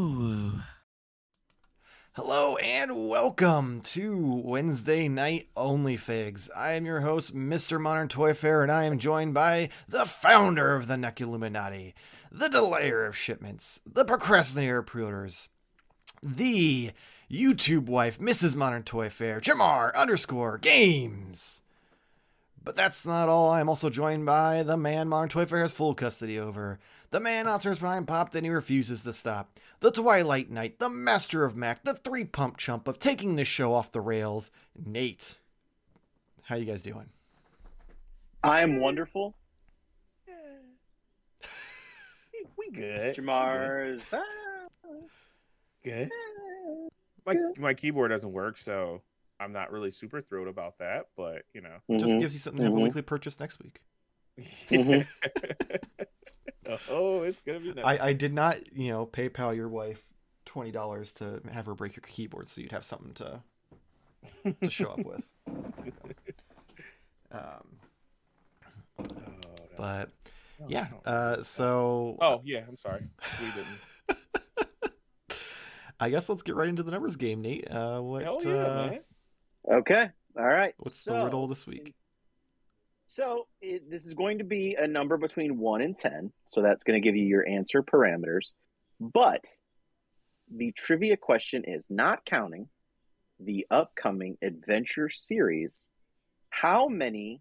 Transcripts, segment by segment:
Ooh. Hello and welcome to Wednesday Night Onlyfigs. I am your host, Mr. Modern Toy Fair, and I am joined by the founder of the Neca Illuminati, the delayer of shipments, the procrastinator of pre-orders, the YouTube wife, Mrs. Modern Toy Fair, Jarmar_Games. But that's not all. I am also joined by the man Modern Toy Fair has full custody over. The man Optimus Prime popped and he refuses to stop. The Twilight Knight, the master of Mac, the three-pump chump of taking this show off the rails, Nate. How you guys doing? I am wonderful. We good. Jamar's good. My keyboard doesn't work, so I'm not really super thrilled about that, but you know. Just gives you something to have a weekly purchase next week. Oh, it's gonna be nice. I did not, PayPal your wife $20 to have her break your keyboard so you'd have something to show up with. But yeah, so. Oh yeah, I'm sorry. We didn't. I guess let's get right into the numbers game, Nate. Hell yeah, man. Okay. All right. What's the riddle this week? So this is going to be a number between 1 and 10. So that's going to give you your answer parameters. But the trivia question is, not counting the upcoming adventure series, how many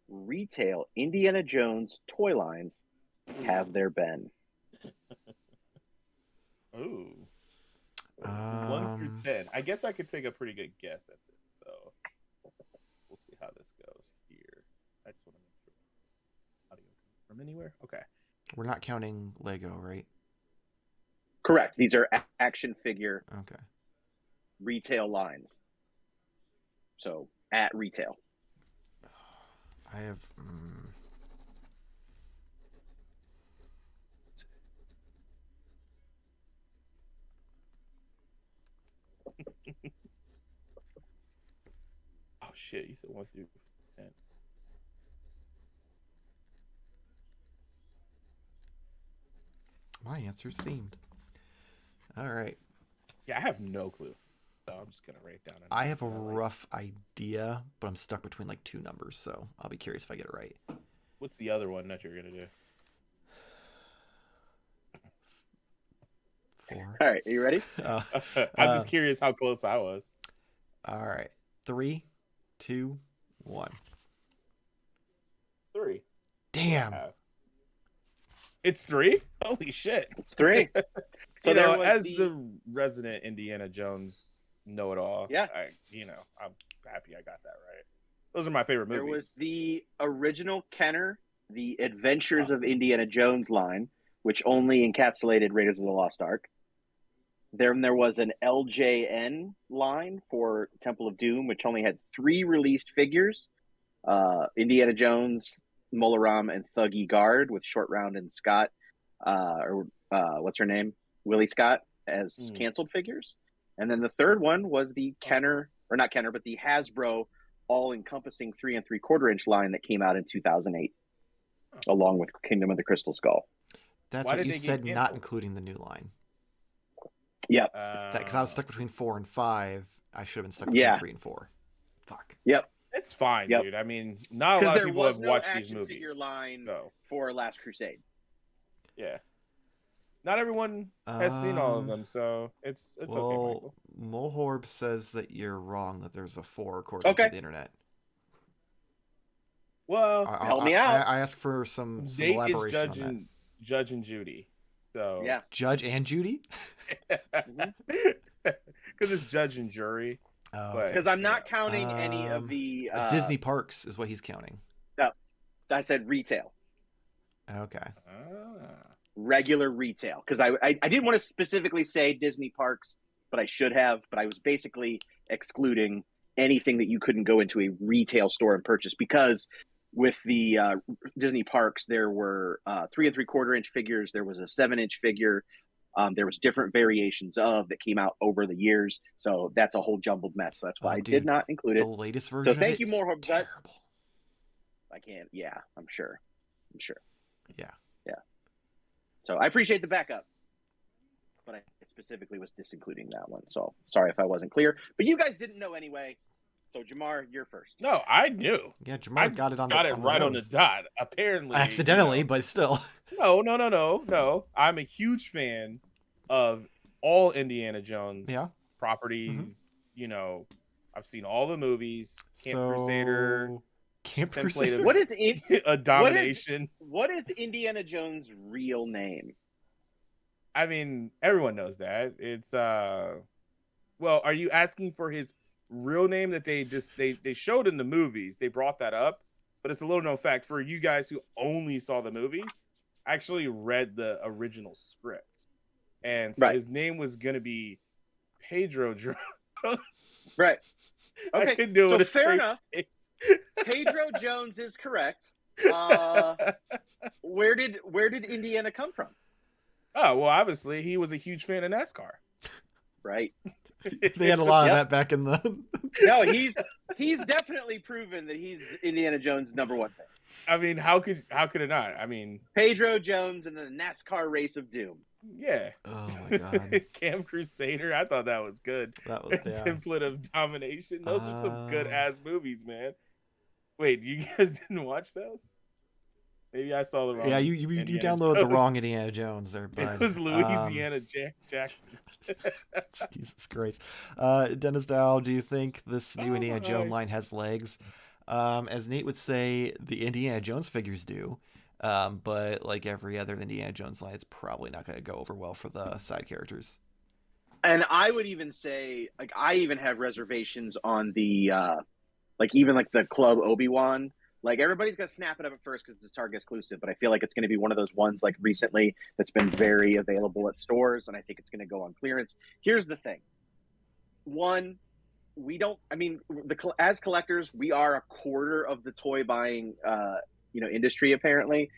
retail Indiana Jones toy lines have there been? Ooh. 1 through 10. I guess I could take a pretty good guess at this, though. We'll see how this goes here. I just want to make sure. Audio from anywhere? Okay. We're not counting Lego, right? Correct. These are action figure retail lines. So at retail. I have. Oh shit! You said 1 through 10. My answer's themed. All right. Yeah, I have no clue. So I'm just gonna write it down. I have a rough idea, but I'm stuck between like two numbers, so I'll be curious if I get it right. What's the other one that you're gonna do? 4. All right. Are you ready? I'm just curious how close I was. All right. 3, 2, 1. 3. Damn. It's 3? Holy shit. It's 3. So as the resident Indiana Jones know-it-all, yeah, I'm happy I got that right. Those are my favorite movies. There was the original Kenner, the Adventures of Indiana Jones line, which only encapsulated Raiders of the Lost Ark. Then there was an LJN line for Temple of Doom, which only had 3 released figures. Indiana Jones, Molaram, and Thuggy Guard with Short Round and Scott, what's her name? Willie Scott as canceled figures. And then the third one was the Kenner, or not Kenner, but the Hasbro all-encompassing 3 3/4-inch line that came out in 2008, along with Kingdom of the Crystal Skull. That's what you said, not including the new line. Yep. Because I was stuck between 4 and 5. I should have been stuck between 3 and 4. Fuck. Yep. It's fine, dude. I mean, not a lot of people have watched these movies. Figure line for Last Crusade. Yeah. Not everyone has seen all of them, so it's okay, Michael. Mohorb says that you're wrong, that there's a 4 according to the internet. Well, help me out. I ask for some elaboration on that. Judge and Judy. So yeah. Judge and Judy? Because it's judge and jury. Because I'm not counting any of the Disney parks is what he's counting. No, I said retail. Okay. Regular retail, because I didn't want to specifically say Disney parks, but I should have. But I was basically excluding anything that you couldn't go into a retail store and purchase, because with the Disney parks there were 3 3/4-inch figures. There was a 7-inch figure. There was different variations of that came out over the years, so that's a whole jumbled mess. So that's why I did not include it. The latest version. So thank you, more. Terrible. I can't. Yeah, I'm sure. Yeah. So I appreciate the backup. but I specifically was disincluding that one. So sorry if I wasn't clear. But you guys didn't know anyway. So Jamar, you're first. No, I knew. Yeah, Jamar got it on the right on the nose. dot. Apparently, Accidentally, but still. No. I'm a huge fan of all Indiana Jones properties. Mm-hmm. I've seen all the movies. Crusader. Camp Crusader. What is a domination? What is Indiana Jones' real name? I mean, everyone knows that. It's well, are you asking for his real name that they showed in the movies? They brought that up, but it's a little known fact for you guys who only saw the movies. I actually read the original script, and so his name was gonna be Pedro Jones. Right. Okay. I could do so it. Fair enough. Pedro Jones is correct. Where did Indiana come from? Oh well, obviously he was a huge fan of NASCAR. Right. They had a lot of that back in the. No, he's definitely proven that he's Indiana Jones' number one fan. I mean, how could it not? I mean, Pedro Jones and the NASCAR Race of Doom. Yeah. Oh my God. Camp Crusader. I thought that was good. That was Template of Domination. Those are some good ass movies, man. Wait, you guys didn't watch those? Maybe I saw the wrong. Yeah, you downloaded the wrong Indiana Jones there, bud. It was Louisiana Jackson. Jesus Christ. Dennis Dow, do you think this new Indiana Jones line has legs? As Nate would say, the Indiana Jones figures do. But like every other Indiana Jones line, it's probably not going to go over well for the side characters. And I would even say, like, I even have reservations on the, even the Club Obi-Wan. Like, everybody's going to snap it up at first because it's Target exclusive, but I feel like it's going to be one of those ones, like, recently that's been very available at stores, and I think it's going to go on clearance. Here's the thing. One, as collectors, we are a quarter of the toy buying, industry, apparently.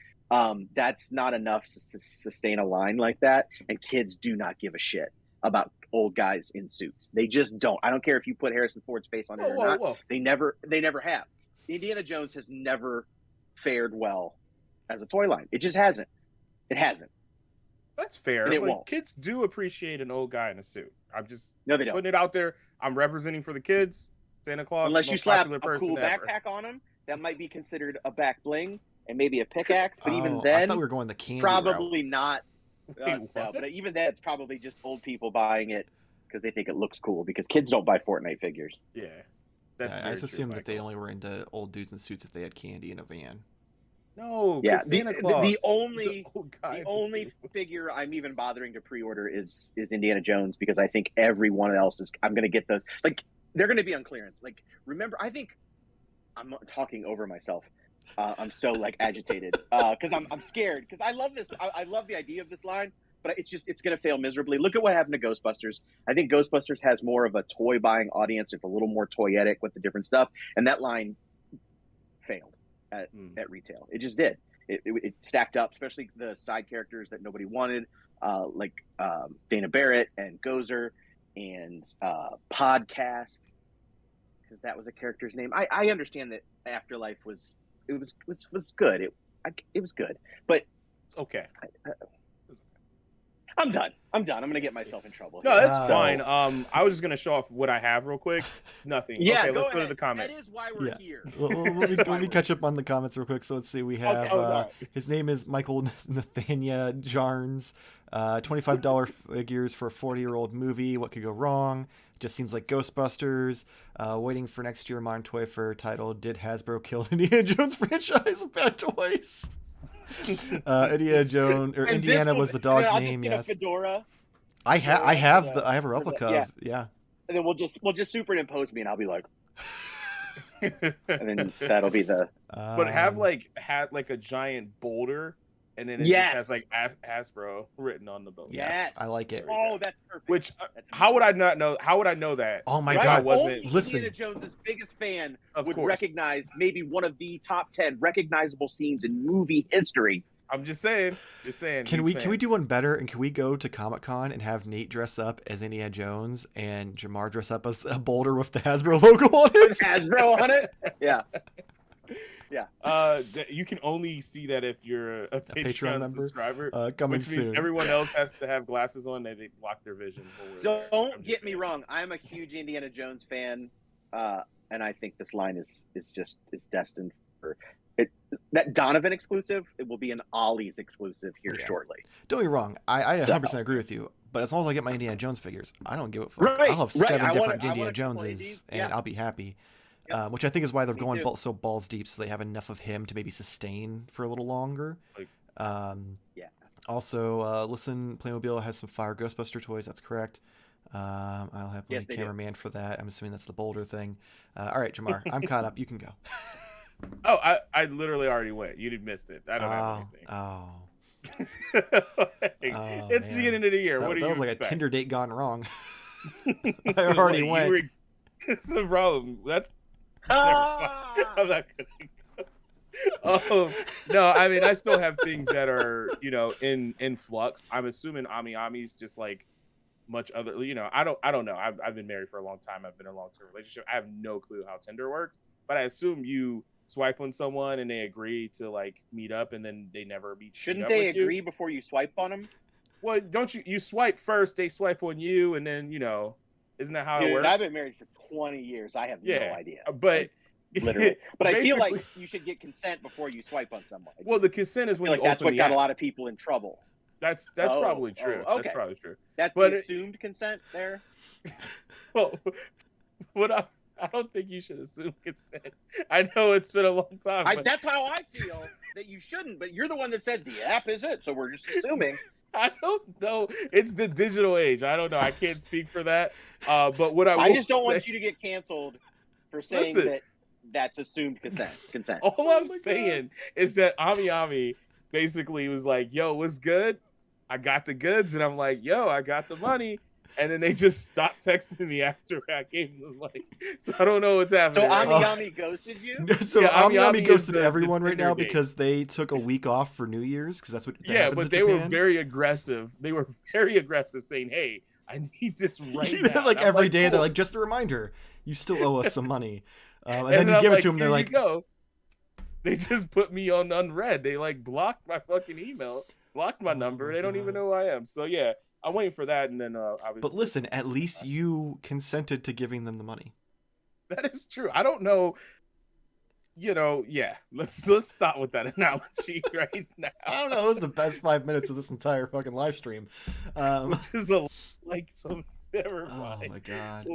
That's not enough to sustain a line like that, and kids do not give a shit about old guys in suits. They just don't. I don't care if you put Harrison Ford's face on it or not. Whoa. They never have. Indiana Jones has never fared well as a toy line. It just hasn't. It hasn't. That's fair. And it won't. Kids do appreciate an old guy in a suit. I'm just they don't. Putting it out there. I'm representing for the kids. Santa Claus. Unless you slap a ever. cool backpack on him, that might be considered a back bling and maybe a pickaxe. But even then, I thought we were going the candy probably route. Not. No, but even then, it's probably just old people buying it because they think it looks cool. Because kids don't buy Fortnite figures. Yeah. I just assumed that they only were into old dudes in suits if they had candy in a van. No, yeah. Santa Claus. The only figure I'm even bothering to pre-order is Indiana Jones because I think everyone else is. I'm going to get those. Like they're going to be on clearance. Like remember, I think I'm talking over myself. I'm so agitated because I'm scared because I love this. I love the idea of this line. But it's going to fail miserably. Look at what happened to Ghostbusters. I think Ghostbusters has more of a toy buying audience. It's a little more toyetic with the different stuff. And that line failed at retail. It just did. It stacked up, especially the side characters that nobody wanted, like Dana Barrett and Gozer and Podcast, because that was a character's name. I understand that Afterlife was good. It was good. But okay. I'm done. I'm going to get myself in trouble. No, that's fine. I was just going to show off what I have real quick. Nothing. Yeah, okay, let's go to the comments. That is why we're here. Let me catch up on the comments real quick. So let's see. We have his name is Michael Nathania Jarns. $25 figures for a 40-year-old movie. What could go wrong? Just seems like Ghostbusters. Waiting for next year Modern Toy Fair title. Did Hasbro kill the Indiana Jones franchise of bad toys? Indiana was the dog's name. Yes. Fedora. I have a replica. Yeah. And then we'll just superimpose me, and I'll be like, and then that'll be the. But have a giant boulder, and then it just has Hasbro written on the boat. Yes, I like it. Oh, that's perfect. Which how would I not know? How would I know that? Oh my God! Listen, Indiana Jones's biggest fan would recognize maybe one of the top 10 recognizable scenes in movie history. I'm just saying. Can we do one better? And can we go to Comic-Con and have Nate dress up as Indiana Jones and Jarmar dress up as a boulder with the Hasbro logo on it? With Hasbro on it? Yeah. You can only see that if you're a Patreon member? subscriber, Coming which means soon. everyone else has to have glasses on. They block their vision. Don't get me wrong. I'm a huge Indiana Jones fan, and I think this line is destined for it. That Donovan exclusive, it will be an Ollie's exclusive here shortly. Don't get me wrong. I 100% agree with you. But as long as I get my Indiana Jones figures, I don't give a fuck. Right, I'll have 7 different I Indiana want a couple Joneses, ADs. and I'll be happy. Which I think is why they're Me going too. so balls deep, so they have enough of him to maybe sustain for a little longer. Also, listen, Playmobil has some fire Ghostbuster toys. That's correct. I'll have my cameraman for that. I'm assuming that's the Boulder thing. All right, Jarmar, I'm caught up. You can go. Oh, I literally already went. You missed it. I don't have anything. It's the beginning of the year. What do you That was like expect? a Tinder date gone wrong. I already went. It's a problem. That's I'm not gonna no, I mean I still have things that are, in flux. I'm assuming Ami's just like much other, I don't know. I've been married for a long time. I've been in a long-term relationship. I have no clue how Tinder works, but I assume you swipe on someone and they agree to like meet up and then they never meet. Shouldn't they agree before you swipe on them? Well, don't you swipe first, they swipe on you, and then, isn't that how it works? I've been married for 20 years. I have no idea. But literally, but I feel like you should get consent before you swipe on someone. Well, the consent is when you that's open what the got app. a lot of people in trouble. That's probably true. Okay. That's probably true. That's the assumed consent there. Well, I don't think you should assume consent. I know it's been a long time. That's how I feel that you shouldn't. But you're the one that said the app is it, so we're just assuming. I don't know. It's the digital age. I don't know. I can't speak for that. But what I just don't want you to get canceled for saying that's assumed consent. All I'm saying is that Ami basically was like, "Yo, what's good? I got the goods," and I'm like, "Yo, I got the money." And then they just stopped texting me after I gave them the money. So I don't know what's happening. So Ami ghosted you? So Ami ghosted everyone right now because they took a week off for New Year's, because that's what happens but they were very aggressive. They were very aggressive saying, "Hey, I need this right now." Like every day, they're like, "Just a reminder, you still owe us some money." And then you give it to them, they're like, "Go." They just put me on unread. They like blocked my fucking email, blocked my number. They don't even know who I am. So yeah. I'm waiting for that, and then obviously. But listen, at least you consented to giving them the money. That is true. I don't know. Let's stop with that analogy right now. I don't know. It was the best 5 minutes of this entire fucking live stream. Which is some. Never mind. Oh my god.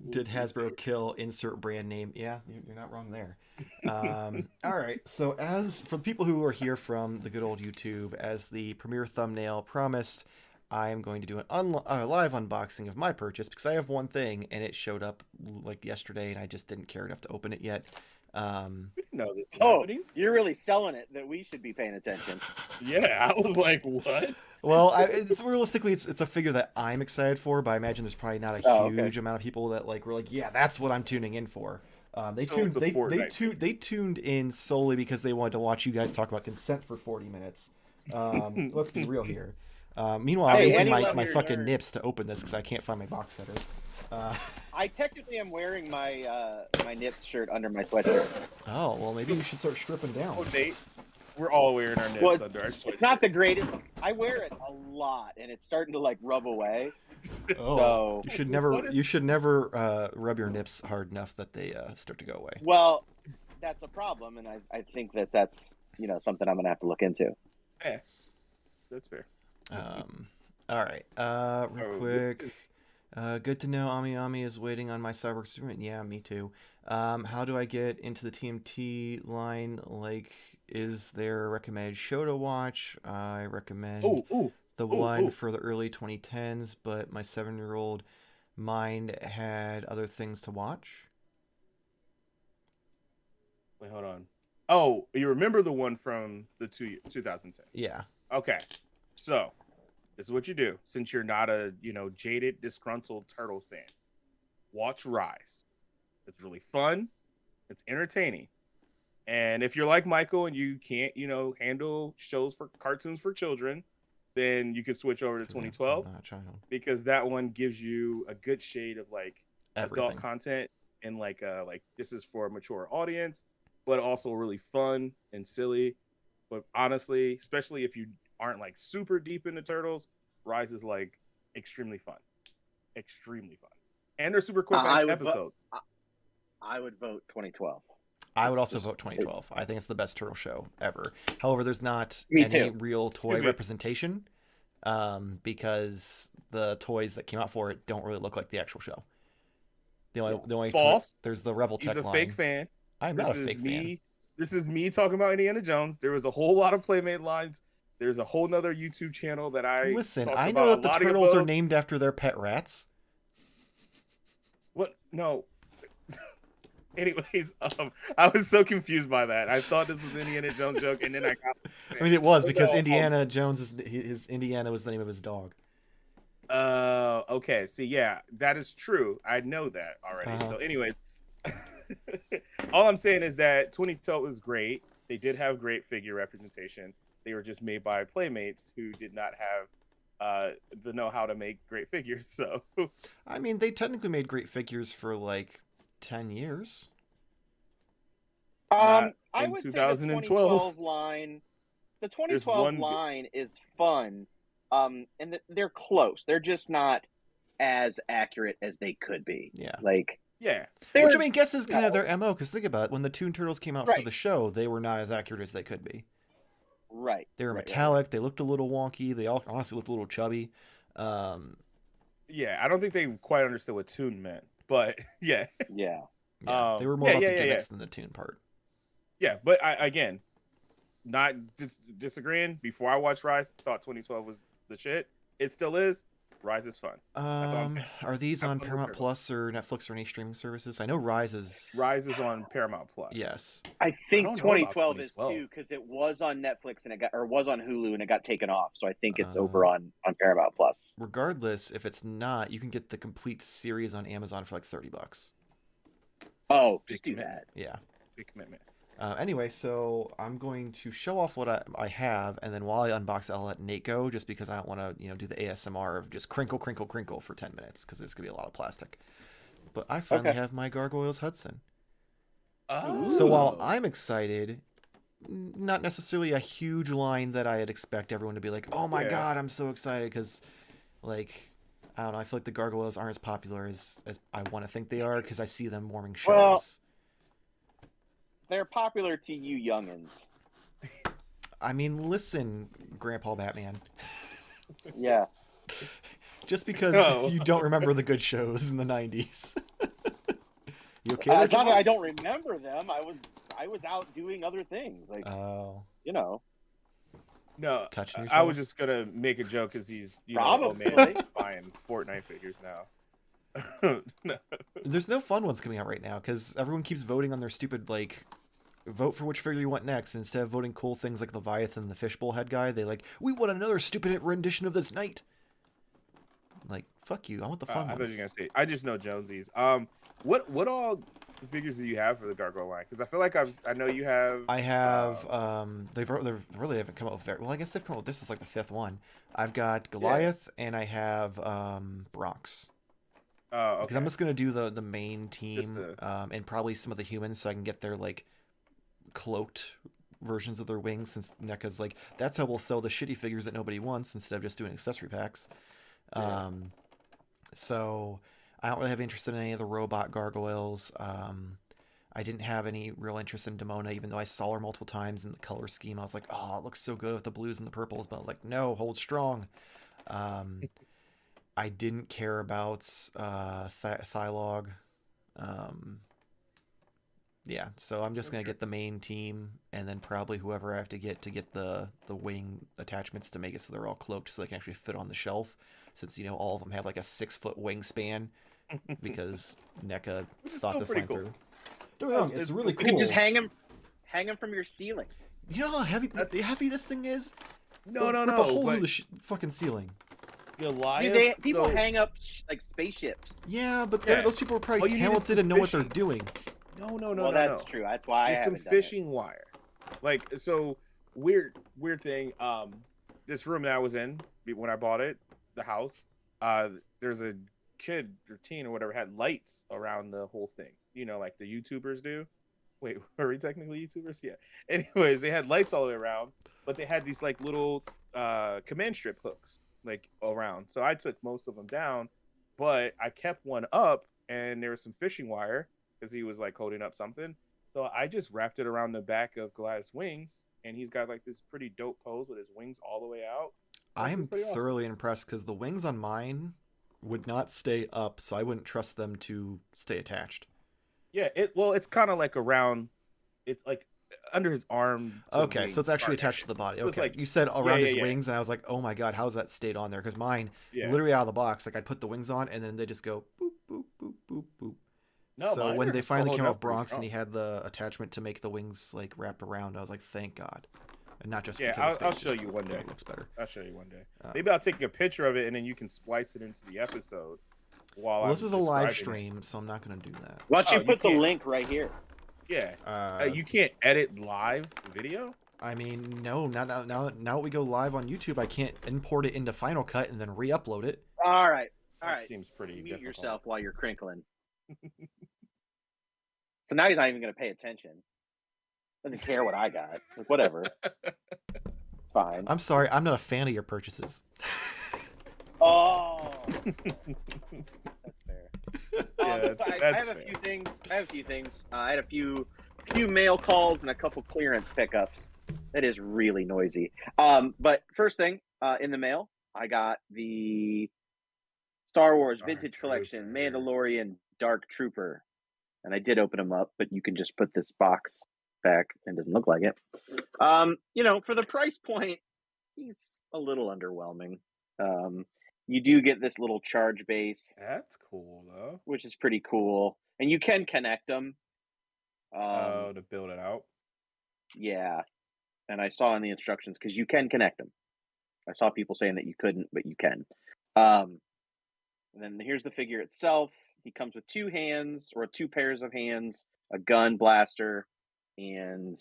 Did Hasbro kill insert brand name? Yeah, you're not wrong there. All right. So as for the people who are here from the good old YouTube, as the premiere thumbnail promised, I am going to do a live unboxing of my purchase, because I have one thing and it showed up like yesterday and I just didn't care enough to open it yet. No, this is happening. You're really selling it that we should be paying attention. Yeah, I was like, what? Well, realistically, it's a figure that I'm excited for, but I imagine there's probably not a huge amount of people that were like, yeah, that's what I'm tuning in for. They tuned in solely because they wanted to watch you guys talk about consent for 40 minutes. Let's be real here. Meanwhile, I'm using my fucking nips to open this because I can't find my box cutter. I technically am wearing my my Nips shirt under my sweatshirt. Oh, well, maybe you should start stripping down. Oh, Nate, we're all wearing our Nips under our sweatshirt. It's not the greatest. I wear it a lot, and it's starting to rub away. Oh, so, you should never rub your nips hard enough that they start to go away. Well, that's a problem, and I think that's something I'm gonna have to look into. Yeah, that's fair. All right. Real quick. Good to know Ami is waiting on my Cyborg Superman. Yeah, me too. How do I get into the TMT line? Like, is there a recommended show to watch? I recommend one for the early 2010s, but my 7-year-old mind had other things to watch. Wait, hold on. Oh, you remember the one from the 2010? Yeah. Okay. So, this is what you do. Since you're not a, jaded, disgruntled Turtles fan, watch Rise. It's really fun. It's entertaining. And if you're like Michael and you can't, handle cartoons for children, then you can switch over to 2012 because that one gives you a good shade of everything. adult content and this is for a mature audience, but also really fun and silly. But honestly, especially if you aren't like super deep into Turtles, Rise is like extremely fun. Extremely fun. And they're super quick episodes. I would vote 2012. I would also vote 2012. I think it's the best turtle show ever. However, there's not Me any too. real toy representation because the toys that came out for it don't really look like the actual show. The only false. There's the Rebel Tech line. He's a fake fan. I'm not a fake fan. This is me talking about Indiana Jones. There was a whole lot of Playmate lines. There's a whole nother YouTube channel that I listen. I know that the turtles are named after their pet rats. What? No. Anyways, I was so confused by that. I thought this was Indiana Jones joke, and then I got. I mean, it was because Indiana Jones is Indiana was the name of his dog. Okay. See, yeah, that is true. I know that already. So, anyways, all I'm saying is that 2012 was great. They did have great figure representation. They were just made by Playmates who did not have the know-how to make great figures. So, I mean, they technically made great figures for like 10 years. I would 2012. say the 2012 line. The 2012 line is fun, and they're close. They're just not as accurate as they could be. Yeah, like yeah. Which I mean, guess is kind of their MO. Because think about it, when the Toon Turtles came out for the show, they were not as accurate as they could be. Right. They were metallic. They looked a little wonky. They all honestly looked a little chubby. Yeah, I don't think they quite understood what Toon meant. But yeah, they were more about the gimmicks than the tune part. Yeah, but again, not disagreeing. Before I watched Rise, thought 2012 was the shit. It still is. Rise is fun. That's all I'm saying. Are these on Paramount Plus or Netflix or any streaming services? I know Rise is on Paramount Plus. Yes, I think 2012 is too because it was on Netflix and was on Hulu and it got taken off. So I think it's over on Paramount Plus. Regardless, if it's not, you can get the complete series on Amazon for like $30. Oh, just do that. Yeah, big commitment. Anyway, so I'm going to show off what I have, and then while I unbox it, I'll let Nate go, just because I don't want to, do the ASMR of just crinkle, crinkle, crinkle for 10 minutes, because there's going to be a lot of plastic. But I finally have my Gargoyles Hudson. Oh. So while I'm excited, not necessarily a huge line that I'd expect everyone to be like, oh my god, I'm so excited, because, like, I don't know, I feel like the Gargoyles aren't as popular as I want to think they are, because I see them warming shows. Well, they're popular to you youngins. I mean, listen, Grandpa Batman. Yeah. Just because you don't remember the good shows in the 90s. You okay? It's not that I don't remember them. I was out doing other things. Like, No. Touching yourself? I was just gonna make a joke because he's probably buying Fortnite figures now. No. There's no fun ones coming out right now because everyone keeps voting on their stupid vote for which figure you want next. Instead of voting cool things like Leviathan, the fishbowl head guy, they we want another stupid rendition of this knight. Like, fuck you! I want the fun ones. I thought you were gonna say. I just know Jonesies. What all figures do you have for the Gargoyle line? Because I feel like I know you have. I have. They really haven't come out with very well. I guess they've come out with this is like the 5th one. I've got Goliath and I have Bronx. Oh, okay. Because I'm just gonna do the main team and probably some of the humans, so I can get their cloaked versions of their wings. Since NECA's that's how we'll sell the shitty figures that nobody wants instead of just doing accessory packs. Yeah. So I don't really have interest in any of the robot gargoyles. I didn't have any real interest in Demona, even though I saw her multiple times in the color scheme. I was like, oh, it looks so good with the blues and the purples, but I was like, no, hold strong. I didn't care about Thylog. Yeah, so I'm just going to get the main team, and then probably whoever I have to get the wing attachments to make it so they're all cloaked so they can actually fit on the shelf, since, all of them have a 6-foot wingspan, because NECA thought this line through. It's really cool. You can just hang them from your ceiling. You know how heavy this thing is? No. Rip a hole through the fucking ceiling. People hang up spaceships. Yeah, but those people are probably talented and know what they're doing. No. Well, that's true. That's why just I haven't some fishing wire. Weird thing. This room that I was in when I bought it, the house, there's a kid or teen or whatever had lights around the whole thing. Like the YouTubers do. Wait, are we technically YouTubers? Yeah. Anyways, they had lights all the way around, but they had these like little command strip hooks like around. So I took most of them down, but I kept one up, and there was some fishing wire because he was like holding up something. So I just wrapped it around the back of Goliath's wings, and he's got like this pretty dope pose with his wings all the way out. I am thoroughly impressed because the wings on mine would not stay up, so I wouldn't trust them to stay attached. Yeah, it's kind of like around, it's like under his arm. Okay, so it's actually attached to the body. Okay, like, you said around his wings, and I was like, oh my god, how's that stayed on there? Because mine, literally out of the box, like I'd put the wings on, and then they just go boop, boop, boop, boop, boop. No, so when they finally came out with Bronx and he had the attachment to make the wings like wrap around, I was like, thank God. And not just because I'll show you one day. It looks better. I'll show you one day. Maybe I'll take a picture of it, and then you can splice it into the episode. This is a live stream, so I'm not going to do that. Why don't you put the link right here? Yeah. You can't edit live video? I mean, no. Now we go live on YouTube, I can't import it into Final Cut and then re-upload it. All right. That seems pretty Mute difficult. yourself while you're crinkling. So now he's not even going to pay attention. Doesn't care what I got. Like, whatever. Fine. I'm sorry. I'm not a fan of your purchases. Oh. That's fair. I have a few things. I had a few mail calls and a couple clearance pickups. It is really noisy. But first thing, in the mail, I got the Star Wars Vintage Collection Mandalorian Dark Trooper. And I did open them up, but you can just put this box back and it doesn't look like it. For the price point, he's a little underwhelming. You do get this little charge base. That's cool, though. Which is pretty cool. And you can connect them. To build it out? Yeah. And I saw in the instructions, because you can connect them. I saw people saying that you couldn't, but you can. And then here's the figure itself. He comes with two pairs of hands, a gun, blaster, and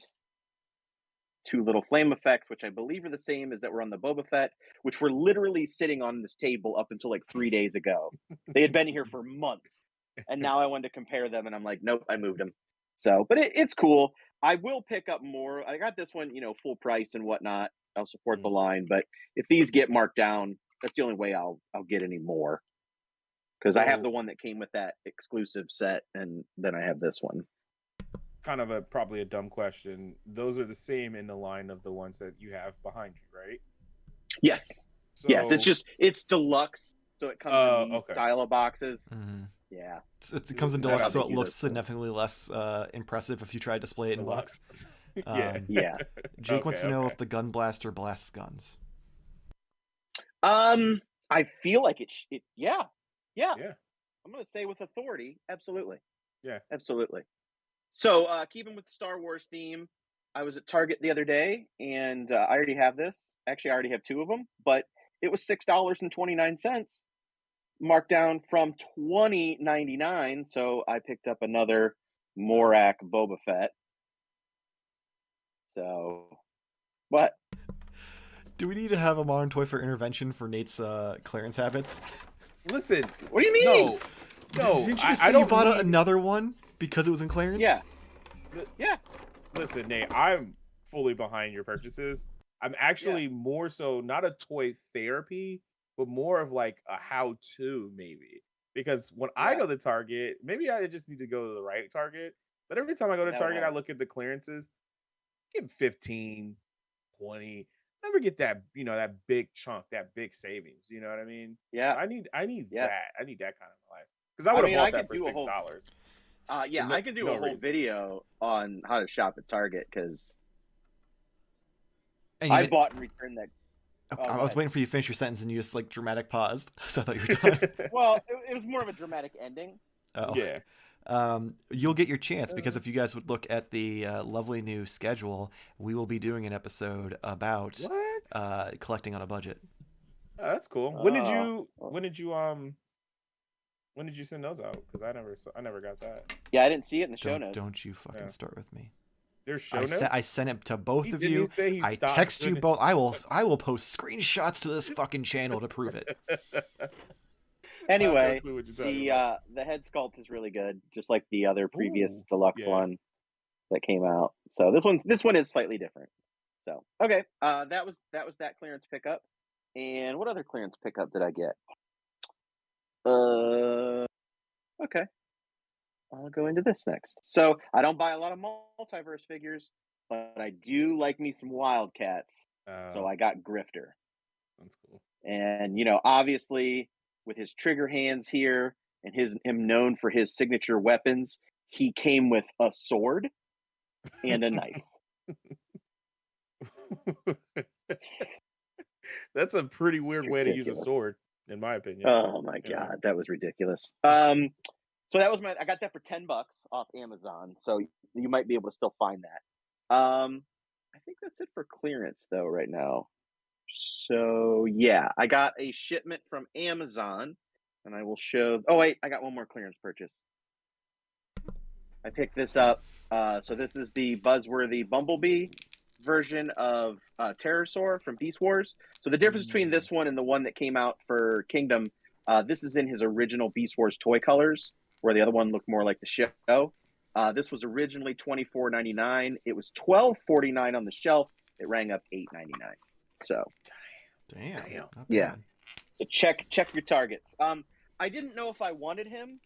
two little flame effects, which I believe are the same as that were on the Boba Fett, which were literally sitting on this table up until like 3 days ago. They had been here for months, and now I wanted to compare them, and I'm like, nope, I moved them. So, but it's cool. I will pick up more. I got this one, full price and whatnot. I'll support the line, but if these get marked down, that's the only way I'll get any more. Because I have the one that came with that exclusive set, and then I have this one. Kind of probably a dumb question. Those are the same in the line of the ones that you have behind you, right? Yes. So... Yes, it's deluxe, so it comes in these style of boxes. Mm-hmm. Yeah. It comes in deluxe, so it looks significantly less impressive if you try to display it in box. Yeah. Jake wants to know if the gun blaster blasts guns. I feel like it. Yeah. Yeah. I'm going to say with authority, absolutely. Yeah. Absolutely. So, keeping with the Star Wars theme, I was at Target the other day, and I already have this. Actually, I already have two of them, but it was $6.29, marked down from $20.99. So I picked up another Morak Boba Fett. So, what? Do we need to have a Modern Toy Fair intervention for Nate's clearance habits? Listen, what do you mean? No. Didn't you just say you bought another one because it was in clearance? Yeah. Listen, Nate, I'm fully behind your purchases. I'm actually more so not a toy therapy, but more of like a how-to maybe. Because when I go to Target, maybe I just need to go to the right Target. But every time I go to Target, I look at the clearances, get 15, 20. Never get that, that big chunk, that big savings. You know what I mean? Yeah. I need that. I need that kind of life. Because I would have bought that for $6. I can do a whole video on how to shop at Target because I bought and returned that. Okay, I was waiting for you to finish your sentence and you just like dramatic paused, so I thought you were done. Well, it was more of a dramatic ending. Oh. Yeah. You'll get your chance because if you guys would look at the lovely new schedule, we will be doing an episode about collecting on a budget. Oh, that's cool. When did you send those out? Because I never got that. Yeah, I didn't see it in the show notes. Don't you fucking start with me. There's show notes? I sent it to both of you. I text you both. I will post screenshots to this fucking channel to prove it. Anyway, the head sculpt is really good, just like the other previous deluxe one. that came out. So this one is slightly different. So okay, that was that clearance pickup. And what other clearance pickup did I get? Okay, I'll go into this next. So I don't buy a lot of multiverse figures, but I do like me some Wildcats. So I got Grifter. That's cool. And obviously with his trigger hands here and him known for his signature weapons, he came with a sword and a knife. That's a pretty weird way to use a sword, in my opinion. Oh my god, that was ridiculous. So that was I got that for $10 off Amazon. So you might be able to still find that. I think that's it for clearance though right now. So yeah, I got a shipment from Amazon, and I will show. Oh wait, I got one more clearance purchase. I picked this up. So this is the buzzworthy Bumblebee version of Terrorsaur from Beast Wars. So the difference between this one and the one that came out for Kingdom, this is in his original Beast Wars toy colors, where the other one looked more like the show. This was originally $24.99. It was $12.49 on the shelf. It rang up $8.99. So, damn. Yeah. So check your targets. I didn't know if I wanted him,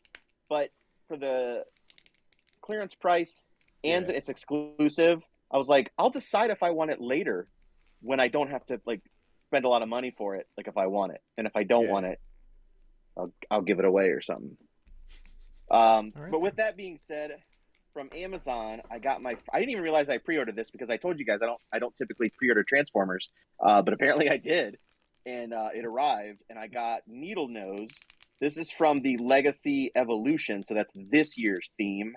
but for the clearance price and it's exclusive, I was like, I'll decide if I want it later when I don't have to spend a lot of money for it. Like if I want it, and if I don't want it, I'll give it away or something. Right. But with that being said, from Amazon, I didn't even realize I pre-ordered this because I told you guys I don't typically pre-order Transformers, but apparently I did, and it arrived, and I got Needle Nose. This is from the Legacy Evolution, so that's this year's theme.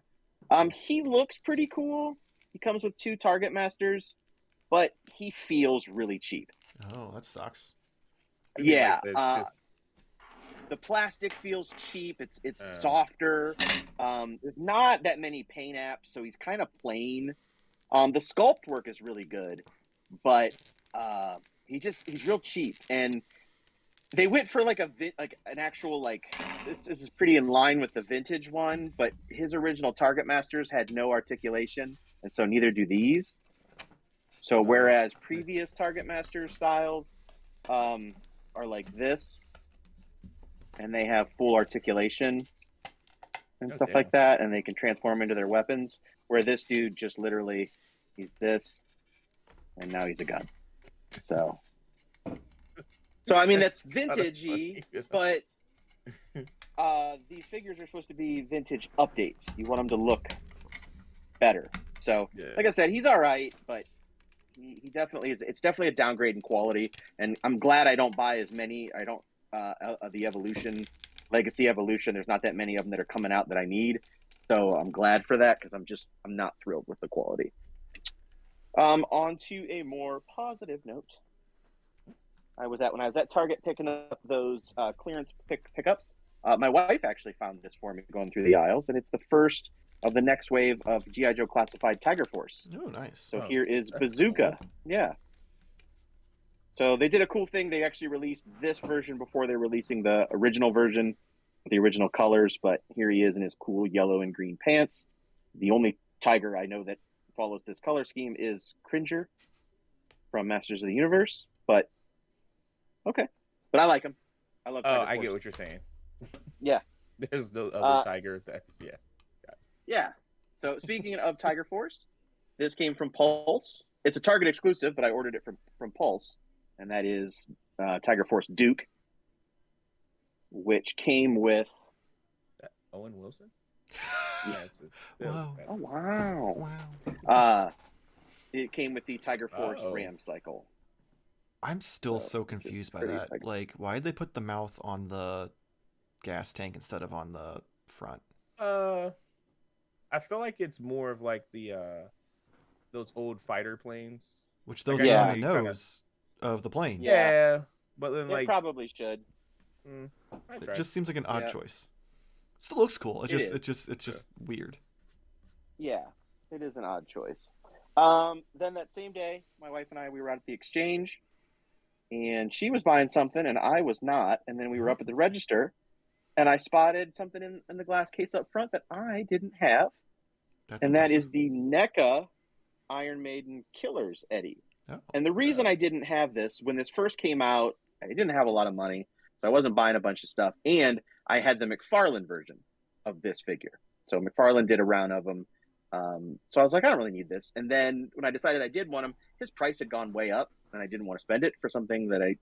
He looks pretty cool. He comes with 2 Target Masters, but he feels really cheap. Oh, that sucks. Yeah. The plastic feels cheap. It's softer. There's not that many paint apps, so he's kind of plain. The sculpt work is really good, but he's real cheap. And they went for an actual this is pretty in line with the vintage one, but his original Target Masters had no articulation, and so neither do these. So whereas previous Target Master styles are like this, and they have full articulation and stuff like that, and they can transform into their weapons, where this dude just literally, he's this, and now he's a gun. So I mean, that's vintagey, but these figures are supposed to be vintage updates. You want them to look better. So, like I said, he's all right, but he definitely is. It's definitely a downgrade in quality, and I'm glad I don't buy as many. I don't the Evolution, Legacy Evolution. There's not that many of them that are coming out that I need, so I'm glad for that because I'm not thrilled with the quality. On to a more positive note. When I was at Target picking up those clearance pickups, my wife actually found this for me going through the aisles, and it's the first of the next wave of G.I. Joe Classified Tiger Force. Oh, nice. So here is Bazooka. Cool. Yeah. So they did a cool thing. They actually released this version before they're releasing the original version with the original colors, but here he is in his cool yellow and green pants. The only tiger I know that follows this color scheme is Cringer from Masters of the Universe, but okay. But I like him. I love Tiger Force. I get what you're saying. Yeah. There's no other tiger that's, Yeah. So speaking of Tiger Force, this came from Pulse. It's a Target exclusive, but I ordered it from Pulse, and that is Tiger Force Duke, which came with Owen Wilson. Wow. Oh wow. It came with the Tiger Force Ram Cycle. I'm still so confused by that. Like, why did they put the mouth on the gas tank instead of on the front? I feel like it's more of like the those old fighter planes, which those are on the nose of the plane. Yeah, but then it probably should. It just seems like an odd choice. Still looks cool. It's just weird. Yeah, it is an odd choice. Then that same day, my wife and I, we were out at the exchange, and she was buying something, and I was not. And then we were up at the register, and I spotted something in the glass case up front that I didn't have. That's and that impressive. is the NECA Iron Maiden Killers Eddie. Oh. And the reason I didn't have this, when this first came out, I didn't have a lot of money, so I wasn't buying a bunch of stuff. And I had the McFarlane version of this figure. So McFarlane did a round of them. So I was like, I don't really need this. And then when I decided I did want him, his price had gone way up, and I didn't want to spend it for something that I,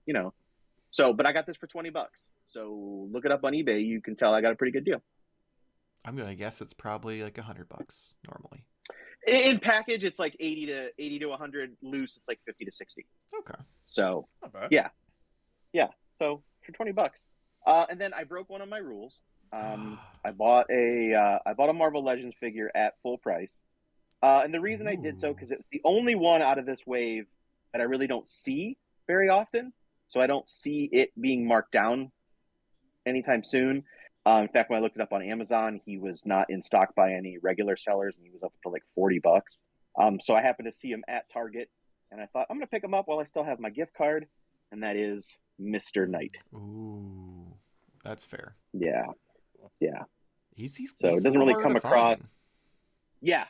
but I got this for $20. So look it up on eBay. You can tell I got a pretty good deal. I'm gonna guess it's probably like $100 normally. In package, it's like 80 to 100. Loose, it's like 50 to 60. Okay. So Not bad. yeah. So for $20, and then I broke one of my rules. I bought a Marvel Legends figure at full price, and the reason I did so because it's the only one out of this wave that I really don't see very often. So I don't see it being marked down anytime soon. In fact, when I looked it up on Amazon, he was not in stock by any regular sellers, and he was up to like $40. So I happened to see him at Target, and I thought I'm going to pick him up while I still have my gift card, and that is Mr. Knight. Ooh, that's fair. Yeah. He's So he's it doesn't really hard come to across. find. Yeah.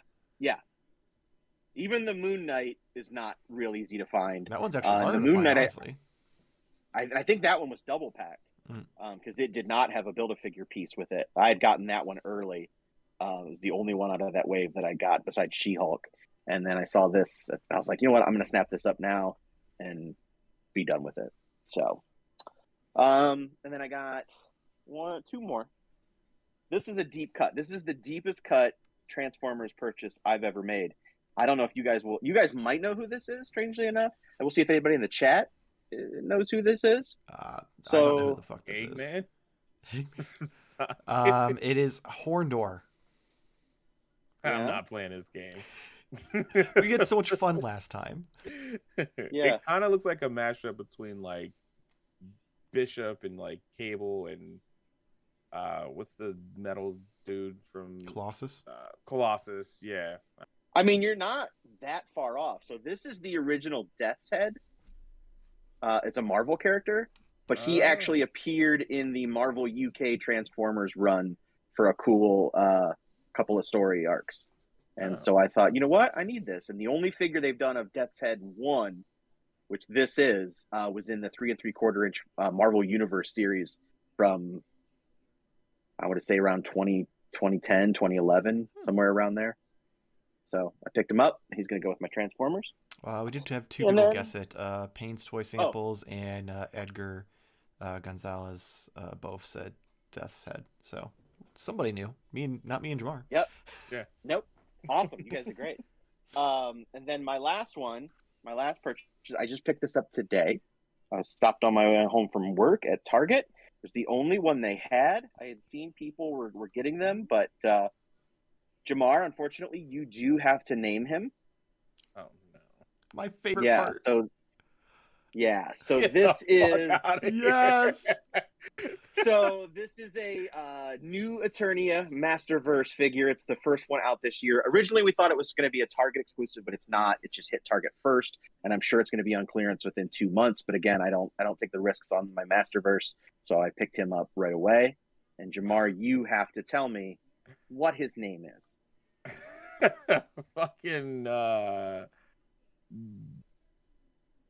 Even the Moon Knight is not real easy to find. That one's actually the hard to Moon find, Knight, honestly. I think that one was double packed because it did not have a Build-A-Figure piece with it. I had gotten that one early. It was the only one out of that wave that I got besides She-Hulk. And then I saw this. I was like, you know what? I'm going to snap this up now and be done with it. So, and then I got two more. This is a deep cut. This is the deepest cut Transformers purchase I've ever made. I don't know if you guys might know who this is, strangely enough. And we'll see if anybody in the chat knows who this is. I don't know who the fuck this Eggman? is. It is Horndor. I'm not playing this game. We had so much fun last time. Yeah. It kind of looks like a mashup between like Bishop and like Cable and what's the metal dude from Colossus? Colossus, yeah. I mean, you're not that far off. So this is the original Death's Head. It's a Marvel character, but he actually appeared in the Marvel UK Transformers run for a cool couple of story arcs. And so I thought, you know what? I need this. And the only figure they've done of Death's Head 1, which this is, was in the 3 3/4 inch Marvel Universe series from, I would say, around 2010, 2011, somewhere around there. So I picked him up. He's going to go with my Transformers. We did have two people guess it. Payne's Toy Samples and Edgar Gonzalez both said Death's Head. So somebody knew. Not me and Jarmar. Yep. Yeah. Nope. Awesome. You guys are great. And then my last purchase, I just picked this up today. I stopped on my way home from work at Target. It was the only one they had. I had seen people were getting them, but Jarmar, unfortunately, you do have to name him. Oh no. My favorite part. So this is yes. So this is a new Eternia Masterverse figure. It's the first one out this year. Originally, we thought it was going to be a Target exclusive, but it's not. It just hit Target first, and I'm sure it's going to be on clearance within 2 months. But again, I don't take the risks on my Masterverse, so I picked him up right away. And Jarmar, you have to tell me what his name is. Fucking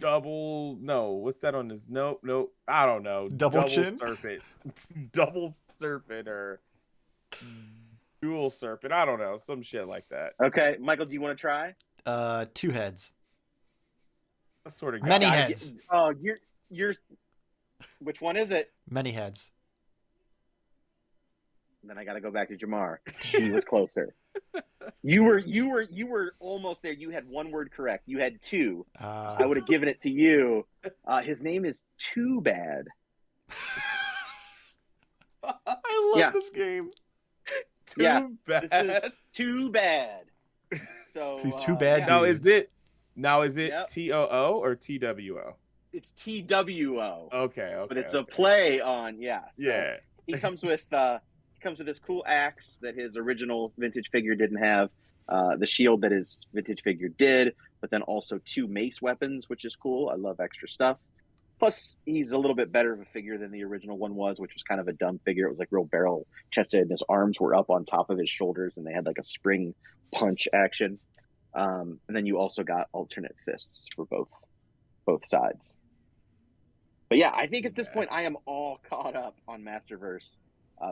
what's that on his nope I don't know. Double chin serpent. Double serpent or dual serpent, I don't know, some shit like that. Okay, Michael, do you want to try? 2 heads. I sort of Many heads. You're which one is it? Many heads. Then I got to go back to Jarmar. He was closer. You were almost there. You had one word correct. You had 2. I would have given it to you. His name is Too Bad. I love this game. Bad. This is Too Bad. So he's too bad. Now is it Yep. TOO or TWO? It's TWO. Okay. But it's a play on So he comes with this cool axe that his original vintage figure didn't have, the shield that his vintage figure did, but then also 2 mace weapons, which is cool. I love extra stuff. Plus, he's a little bit better of a figure than the original one was, which was kind of a dumb figure. It was like real barrel chested, and his arms were up on top of his shoulders, and they had like a spring punch action. And then you also got alternate fists for both sides. But yeah, I think at this point I am all caught up on Masterverse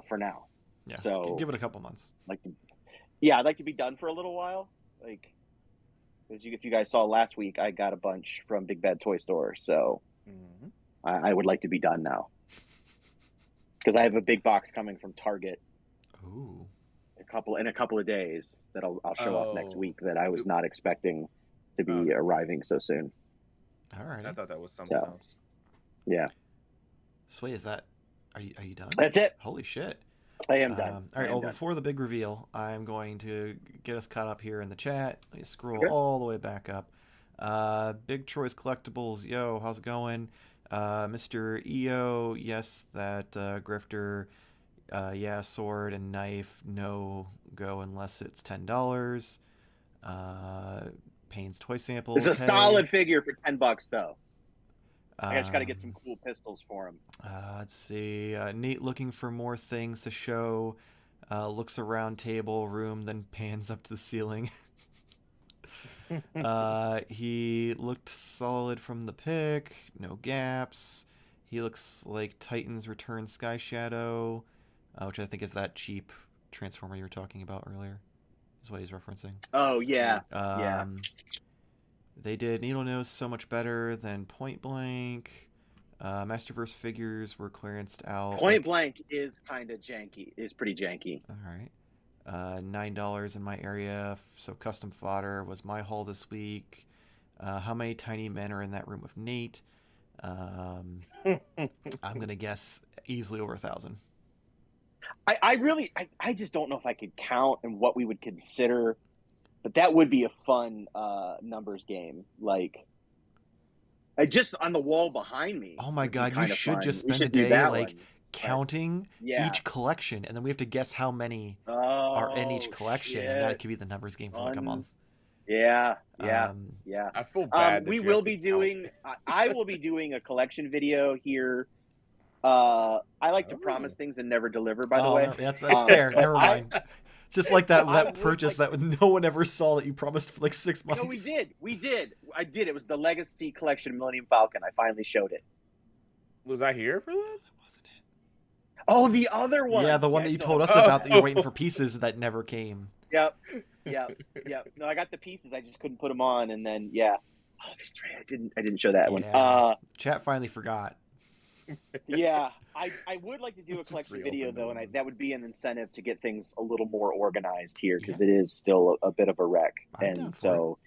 for now. Yeah. So give it a couple months. I'd like to be done for a little while. Like, if you guys saw last week, I got a bunch from Big Bad Toy Store, so I would like to be done now because I have a big box coming from Target. Ooh. In a couple of days that I'll show off next week that I was not expecting to be arriving so soon. All right. I thought that was something else. Yeah. Sway, are you done? That's it. Holy shit. I am done. All right. Well, before the big reveal, I'm going to get us caught up here in the chat. Let me scroll all the way back up. Big Troy's Collectibles. Yo, how's it going? Mr. EO, yes, that grifter. Yeah, sword and knife, no go unless it's $10. Payne's Toy Samples. It's a solid figure for $10 though. I just got to get some cool pistols for him. Let's see. Nate looking for more things to show. Looks around table, room, then pans up to the ceiling. He looked solid from the pic. No gaps. He looks like Titan's Return Sky Shadow, which I think is that cheap Transformer you were talking about earlier. Is what he's referencing. Oh, yeah. Yeah. They did Needle Nose so much better than Point Blank. Masterverse figures were clearanced out. Point Blank is kind of janky. Is pretty janky. All right. $9 in my area. So custom fodder was my haul this week. How many tiny men are in that room with Nate? I'm gonna guess easily over 1,000. I just don't know if I could count and what we would consider, but that would be a fun numbers game. Like, just on the wall behind me. Oh my god, you should just spend a day counting each collection, and then we have to guess how many are in each collection, and that could be the numbers game for like a month. Yeah. I feel bad. We will be doing. I will be doing a collection video here. I like to promise things and never deliver. By the way, that's fair. Never mind. It's just like that purchase that no one ever saw that you promised for like 6 months. No, we did. I did. It was the Legacy Collection Millennium Falcon. I finally showed it. Was I here for that? That wasn't it. Oh, the other one. Yeah, the one that you told us about that you were waiting for pieces that never came. Yep. No, I got the pieces. I just couldn't put them on, and then Oh, that's right. I didn't show that one. Chat finally forgot. Yeah, I would like to do a collection video though, and that would be an incentive to get things a little more organized here because it is still a bit of a wreck. And so,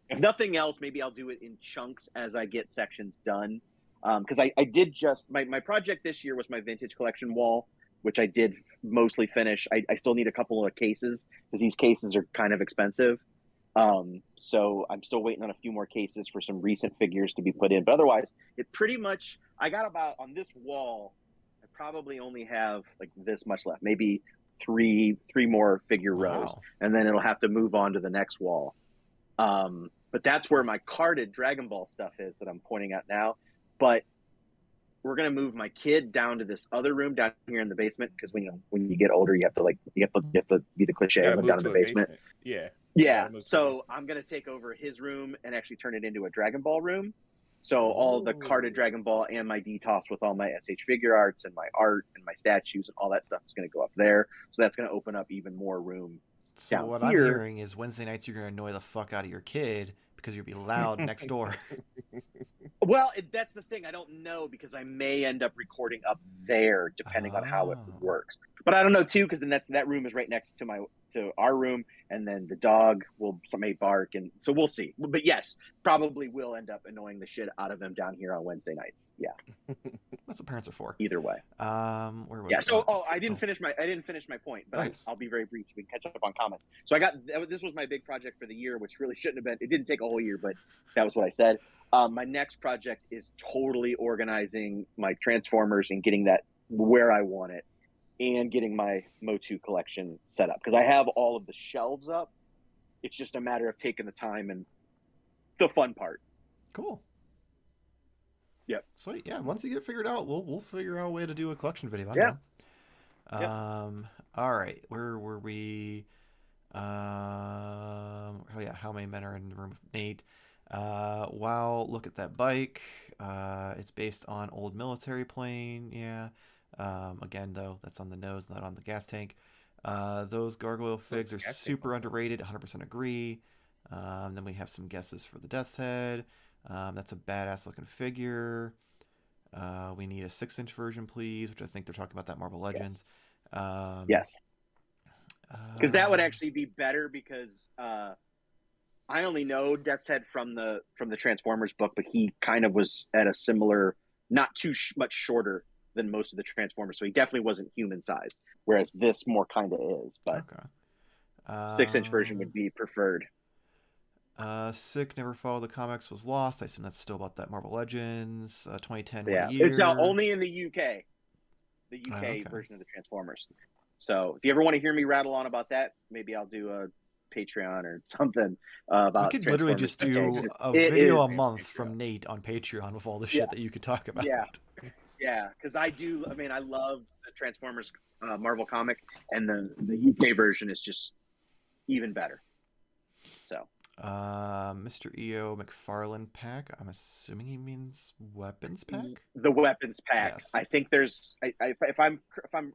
if nothing else, maybe I'll do it in chunks as I get sections done. Because I did just my project this year was my vintage collection wall, which I did mostly finish. I still need a couple of cases because these cases are kind of expensive. So I'm still waiting on a few more cases for some recent figures to be put in. But otherwise, it pretty much, I got about, on this wall, I probably only have like this much left, maybe three more figure rows, and then it'll have to move on to the next wall. But that's where my carded Dragon Ball stuff is that I'm pointing out now. But we're going to move my kid down to this other room down here in the basement because when you get older, you have to be the cliche and live down in the basement. Yeah. So I'm going to take over his room and actually turn it into a Dragon Ball room. So all the carded Dragon Ball and my DTOS with all my SH figure arts and my art and my statues and all that stuff is going to go up there. So that's going to open up even more room. So what I'm hearing is Wednesday nights you're going to annoy the fuck out of your kid because you'll be loud next door. Well, that's the thing. I don't know because I may end up recording up there depending on how it works. But I don't know too because then that room is right next to our room, and then the dog may bark, and so we'll see. But yes, probably will end up annoying the shit out of him down here on Wednesday nights. Yeah, that's what parents are for. Either way. Where was it? So I didn't finish my point, but nice. I'll be very brief. We can catch up on comments. So this was my big project for the year, which really shouldn't have been. It didn't take a whole year, but that was what I said. My next project is totally organizing my Transformers and getting that where I want it, and getting my MOTU collection set up because I have all of the shelves up. It's just a matter of taking the time and the fun part. Cool. Yep. Sweet. Yeah. Once you get it figured out, we'll figure out a way to do a collection video. I Yeah. know. Yep. All right. Where were we? Oh yeah. How many men are in the room with Nate? Wow. Look at that bike. It's based on old military plane. Yeah. Again, though, that's on the nose, not on the gas tank. Those gargoyle figs are super underrated. 100% agree. Then we have some guesses for the Death's Head. That's a badass looking figure. We need a 6-inch version, please, which I think they're talking about that Marvel Legends. Yes. Because that would actually be better because I only know Death's Head from the Transformers book, but he kind of was at a similar, not too much shorter than most of the Transformers, so he definitely wasn't human sized. Whereas this more kind of is, but okay. 6-inch version would be preferred. Sick never followed the comics was lost. I assume that's still about that Marvel Legends. 2010 Yeah, year. it's only in the UK, okay. version of the Transformers. So if you ever want to hear me rattle on about that, maybe I'll do a Patreon or something about. We could literally just do a video a month from Nate on Patreon with all the shit that you could talk about. Yeah, because I love the Transformers Marvel comic, and the UK version is just even better. So. Mr. EO McFarlane pack. I'm assuming he means weapons pack. The weapons pack. Yes. I think there's. If I'm correct,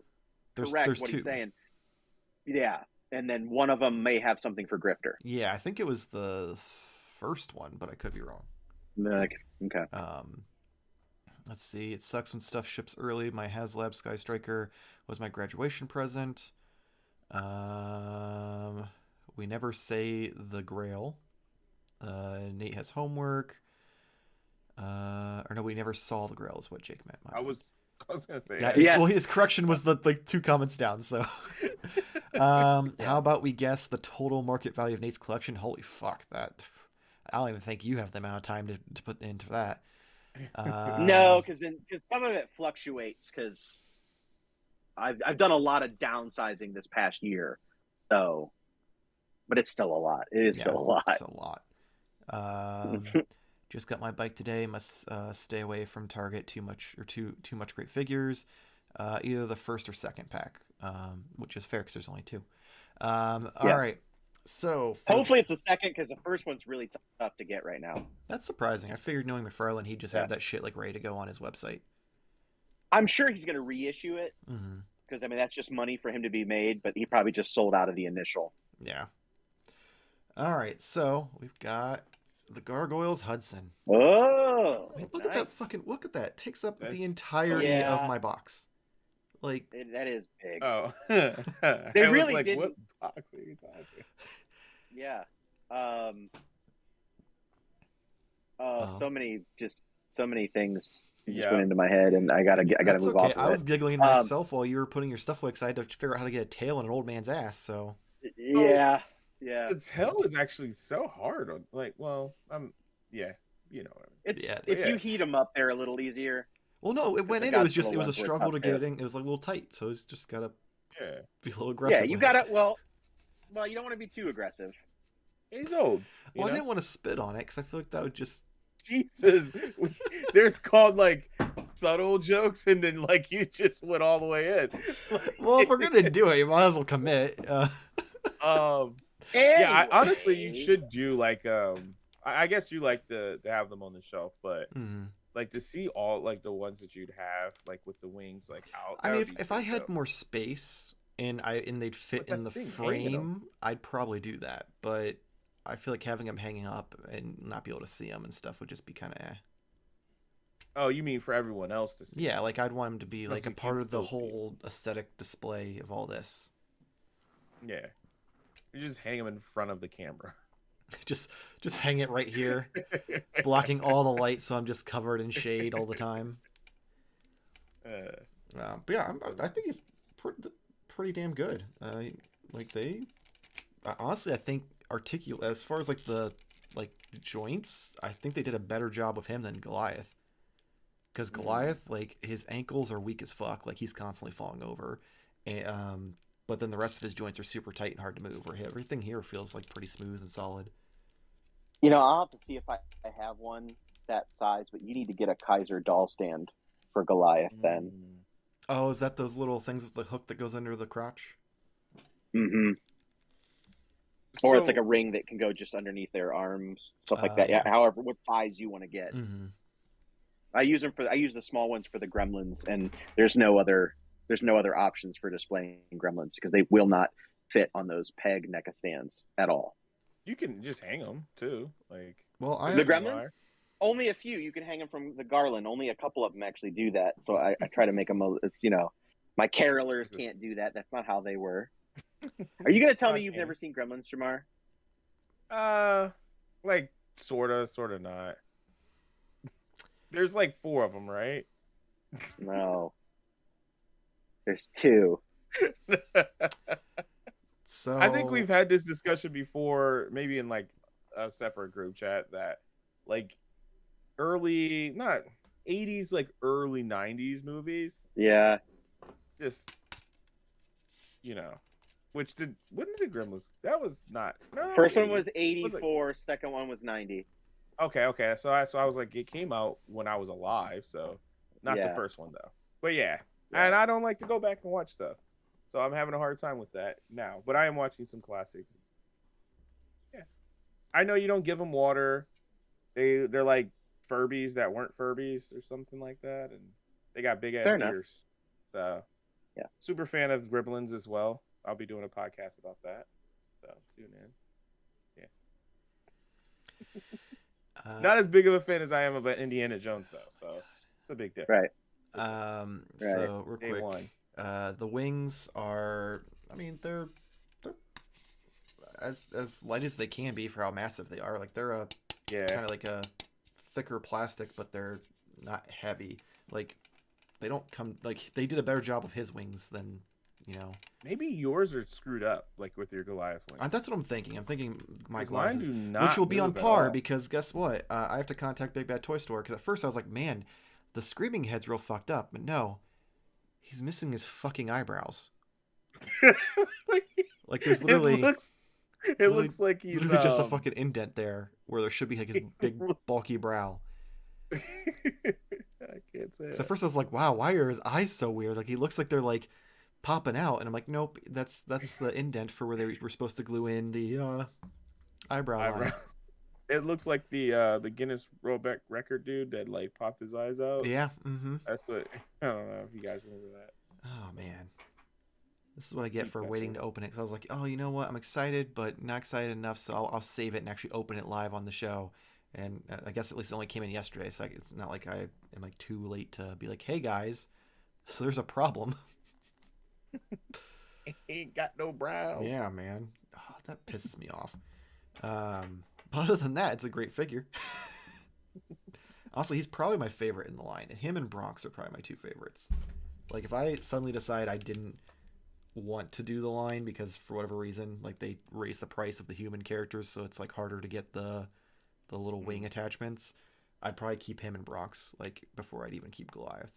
there's what two. He's saying. Yeah, and then one of them may have something for Grifter. Yeah, I think it was the first one, but I could be wrong. Okay. Let's see. It sucks when stuff ships early. My HasLab Sky Striker was my graduation present. We never say the Grail. Nate has homework. Or no, we never saw the Grail is what Jake meant. I was gonna say. Yeah. Well, his correction was the 2 comments down. So, how about we guess the total market value of Nate's collection? Holy fuck, that! I don't even think you have the amount of time to put into that. No, because some of it fluctuates. Because I've done a lot of downsizing this past year, so. But it's still a lot. It is still a lot. It's a lot. Just got my bike today. Must stay away from Target too much great figures. Either the first or second pack, which is fair because there's only 2. All right. So hopefully it's the second because the first one's really tough to get right now. That's surprising. I figured knowing McFarlane, he'd just have that shit like ready to go on his website. I'm sure he's going to reissue it because I mean that's just money for him to be made, but he probably just sold out of the initial. Yeah. All right, so we've got the Gargoyles Hudson. Oh, man, look at that look at that. It takes up the entirety of my box. Like that is big. Oh, they really didn't. What box are you talking? Yeah. So many things just went into my head, and I gotta move off. I was giggling myself while you were putting your stuff away because I had to figure out how to get a tail in an old man's ass. So. Yeah. The tail is actually so hard on you know what I mean. If you heat them up, they're a little easier. Well, no, it went in. It was a struggle to get it in. It was like a little tight, so it's just gotta be a little aggressive. Yeah, you gotta. Well, you don't want to be too aggressive. He's old. Well, I didn't want to spit on it because I feel like that would just. Jesus, there's called like subtle jokes, and then like you just went all the way in. Well, if we're gonna do it, you might as well commit. Yeah, honestly, you should do like I guess you like to have them on the shelf, but like to see all like the ones that you'd have like with the wings like out. I mean, if I had more space and they'd fit in the frame, I'd probably do that. But I feel like having them hanging up and not be able to see them and stuff would just be kind of. Oh, you mean for everyone else to see? Yeah, like I'd want them to be like a part of the whole aesthetic display of all this. Yeah. You just hang them in front of the camera. just hang it right here, blocking all the light, so I'm just covered in shade all the time. But yeah, I think he's pretty damn good. Honestly, I think as far as like the joints, I think they did a better job of him than Goliath. Because Goliath, like his ankles are weak as fuck, like he's constantly falling over, and but then the rest of his joints are super tight and hard to move. Where everything here feels like pretty smooth and solid. You know, I'll have to see if I have one that size, but you need to get a Kaiser doll stand for Goliath then. Oh, is that those little things with the hook that goes under the crotch? Mm-hmm. Or it's like a ring that can go just underneath their arms, stuff like that. Yeah. However, what size you want to get. Mm-hmm. I use the small ones for the Gremlins, and there's no other options for displaying Gremlins because they will not fit on those peg NECA stands at all. You can just hang them too, like the Gremlins. Only a few. You can hang them from the garland. Only a couple of them actually do that. So I try to make them. It's my carolers can't do that. That's not how they were. Are you going to tell me you've never seen Gremlins, Jarmar? Like sorta not. There's like 4 of them, right? No. There's 2. So I think we've had this discussion before, maybe in like a separate group chat, that like early, not 80s, like early 90s movies. Yeah. Just, when did the Gremlins? That was not. No, first one was 84. Second one was 90. Okay. So I was like, it came out when I was alive, so not the first one though. But yeah, and I don't like to go back and watch stuff, so I'm having a hard time with that now. But I am watching some classics. Yeah, I know you don't give them water. They're like Furbies that weren't Furbies or something like that, and they got big ass ears. So yeah, super fan of Gremlins as well. I'll be doing a podcast about that. So tune in. Yeah. Not as big of a fan as I am about Indiana Jones though, so it's a big difference. Right. So real quick, the wings are. I mean, they're as light as they can be for how massive they are. Like they're kind of like a thicker plastic, but they're not heavy. Like they don't come. Like they did a better job of his wings than. Maybe yours are screwed up, like with your Goliath wing. That's what I'm thinking. I'm thinking my Goliath, which will be on par because guess what? I have to contact Big Bad Toy Store because at first I was like, man, the screaming head's real fucked up, but no, he's missing his fucking eyebrows. Like there's literally, it looks like he's literally just a fucking indent there where there should be like his big bulky brow. I can't say it. At first I was like, wow, why are his eyes so weird? Like he looks like they're like popping out, and I'm like, nope, that's the indent for where they were supposed to glue in the eyebrow line. It looks like the Guinness World Record dude that like popped his eyes out. Yeah, mm-hmm. That's what. I don't know if you guys remember that. Oh man, this is what I get for waiting to open it. Because I was like, oh, you know what? I'm excited, but not excited enough, so I'll save it and actually open it live on the show. And I guess at least it only came in yesterday, so it's not like I am like too late to be like, hey guys, so there's a problem. Ain't got no brows. Yeah, man. Oh, that pisses me off. But other than that, it's a great figure. Honestly, he's probably my favorite in the line. Him and Bronx are probably my 2 favorites. Like, if I suddenly decide I didn't want to do the line because for whatever reason, like they raised the price of the human characters, so it's like harder to get the little wing attachments, I'd probably keep him and Bronx like before I'd even keep Goliath.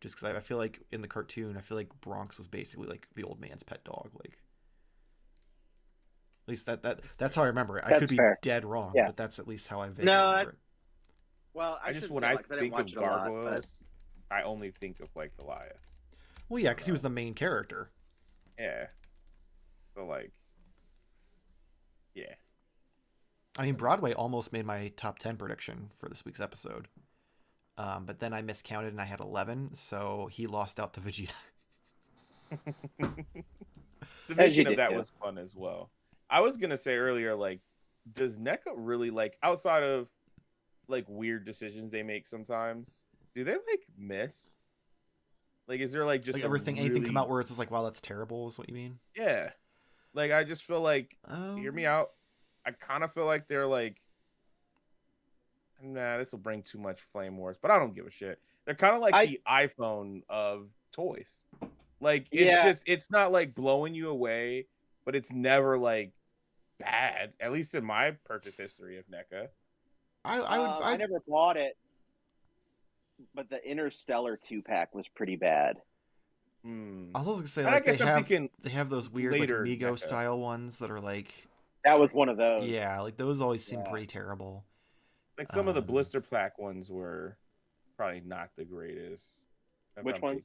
Just because I feel like in the cartoon, I feel like Bronx was basically like the old man's pet dog. Like, at least that's how I remember it. I could be dead wrong, but that's at least how I remember it. Well, I just when I think of gargoyles, I only think of like Goliath. Well, yeah, because he was the main character. Yeah. So like, yeah. I mean, Broadway almost made my top 10 prediction for this week's episode. But then I miscounted and I had 11, so he lost out to Vegeta. The vision of that was fun as well. I was going to say earlier, like, does NECA really, like, outside of, like, weird decisions they make sometimes, do they, like, miss? Like, is there, like, just like anything come out where it's just like, wow, that's terrible is what you mean? Yeah. Like, I just feel like, hear me out, I kind of feel like they're, like, nah, this will bring too much flame wars, but I don't give a shit. They're kind of like the iPhone of toys. Like, it's not like blowing you away, but it's never like bad. At least in my purchase history of NECA. I never bought it, but the Interstellar 2-pack was pretty bad. I was also gonna say, like, they have those weird like Amigo NECA style ones that are like. That was one of those. Yeah, like those always seem pretty terrible. Like some of the blister plaque ones were probably not the greatest. Which ones?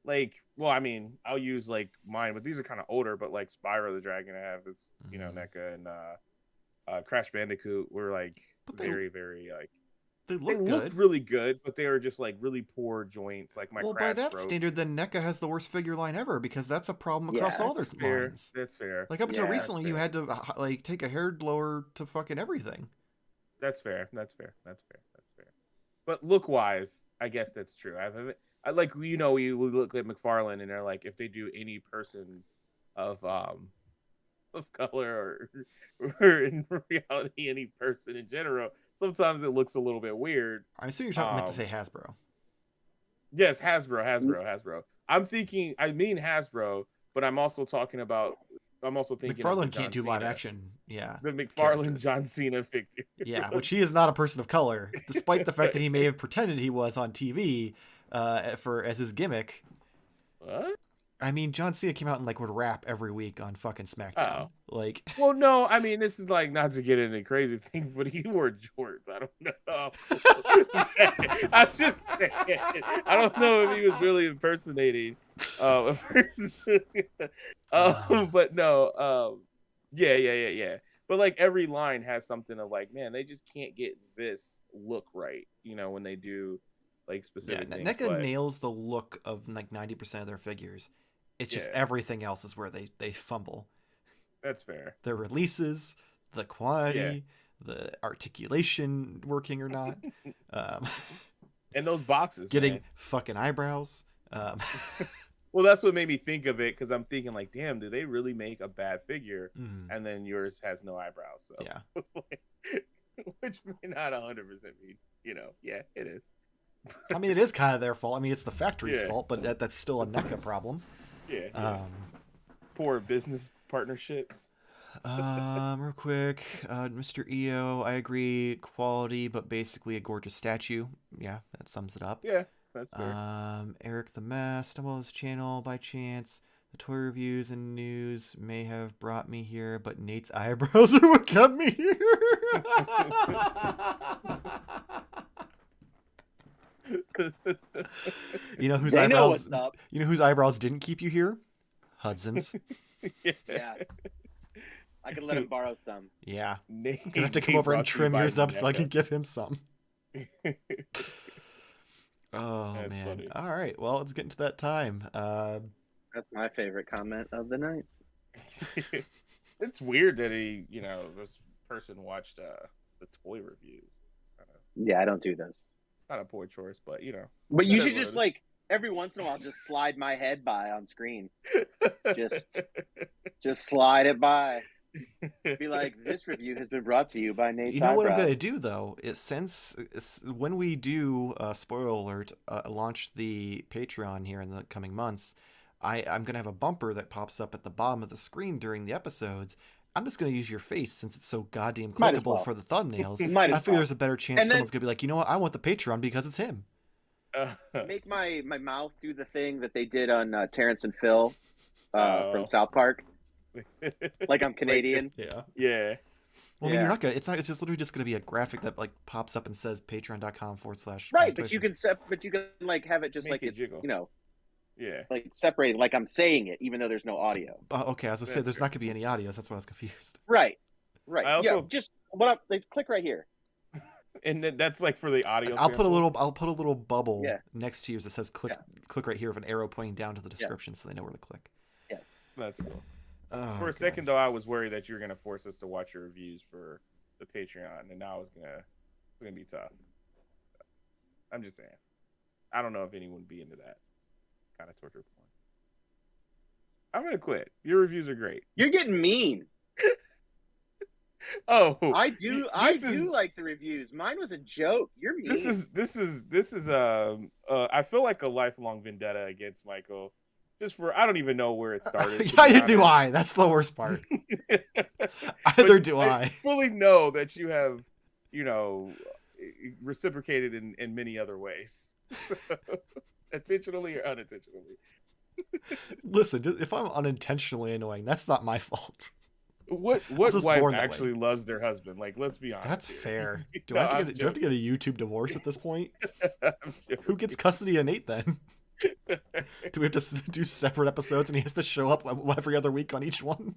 Like, well, I mean, I'll use like mine, but these are kind of older. But like Spyro the Dragon, I have is NECA and Crash Bandicoot were like very like they looked good. really good, but they were just like really poor joints. Like my by that standard, then NECA has the worst figure line ever because that's a problem across all their lines. That's fair. Like up until recently, you had to like take a hair blower to fucking everything. That's fair. But look wise, I guess that's true. I like, you know, we look at McFarlane and they're like, if they do any person of color or in reality any person in general, sometimes it looks a little bit weird. I assume you're talking meant to say Hasbro. Yes, Hasbro. I mean Hasbro, but I'm also thinking McFarlane can't do live action. Yeah, the McFarlane John Cena figure. Yeah, which he is not a person of color, despite the fact that he may have pretended he was on TV as his gimmick. What? I mean, John Cena came out and like would rap every week on fucking SmackDown. Like, well, no, I mean, this is like not to get into crazy things, but he wore jorts. I don't know. I'm just saying. I don't know if he was really impersonating a person. But no, yeah. But like every line has something of like, man, they just can't get this look right, you know, when they do like specific things. NECA nails the look of like 90% of their figures. It's just everything else is where they fumble. That's fair. The releases, the quantity, the articulation working or not. And those boxes. Getting fucking eyebrows. Well, that's what made me think of it, because I'm thinking like, damn, do they really make a bad figure? And then yours has no eyebrows. So yeah. Which may not 100% be, you know, yeah, it is. I mean, it is kind of their fault. I mean, it's the factory's fault, but that's still a NECA problem. Yeah. Poor business partnerships. Real quick, Mr. EO, I agree, quality, but basically a gorgeous statue. Yeah, that sums it up. Yeah, that's fair. Eric the Mass, stumbled on this channel by chance. The toy reviews and news may have brought me here, but Nate's eyebrows are what kept me here. You know whose eyebrows didn't keep you here? Hudson's. Yeah. I could let him borrow some. Yeah. You're gonna have to come over and trim yours up so I can give him some. Oh, that's man. Funny. All right. Well, let's get into that time. That's my favorite comment of the night. It's weird that this person watched the toy reviews. Yeah, I don't do this. Not a poor choice, but But you should just like every once in a while just slide my head by on screen. Just slide it by. Be like, this review has been brought to you by Nate's eyebrows. What I'm gonna do though is, since when we do spoiler alert launch the Patreon here in the coming months, I'm gonna have a bumper that pops up at the bottom of the screen during the episodes. I'm just going to use your face since it's so goddamn clickable for the thumbnails. I figure there's a better chance someone's going to be like, you know what? I want the Patreon because it's him. Make my mouth do the thing that they did on Terrence and Phil from South Park. Like I'm Canadian. Yeah. Well, I mean, you're not gonna. It's just literally just gonna be a graphic that like pops up and says patreon.com/. Right, but you can like have it just make like it jiggle. Like separated, like I'm saying it, even though there's no audio. Okay, I was gonna say there's not gonna be any audio. So that's why I was confused. Right. Just click right here. And that's like for the audio. I'll put a little bubble next to yours that says click right here with an arrow pointing down to the description so they know where to click. Yes, that's cool. For a second though, I was worried that you were gonna force us to watch your reviews for the Patreon, and now it's gonna be tough. I'm just saying. I don't know if anyone would be into that kind of torture porn. I'm gonna quit. Your reviews are great. You're getting mean. Oh, I do like the reviews. Mine was a joke. You're mean. This is I feel like a lifelong vendetta against Michael. Just for I don't even know where it started. Yeah, do I. That's the worst part. Either do I. I fully know that you have, reciprocated in many other ways. Intentionally or unintentionally. Listen, if I'm unintentionally annoying, that's not my fault. What was wife born that actually loves their husband? Like, let's be honest. That's here. fair. Do No, I have I'm to get a YouTube divorce at this point? I'm Who gets custody of Nate then? Do we have to do separate episodes and he has to show up every other week on each one?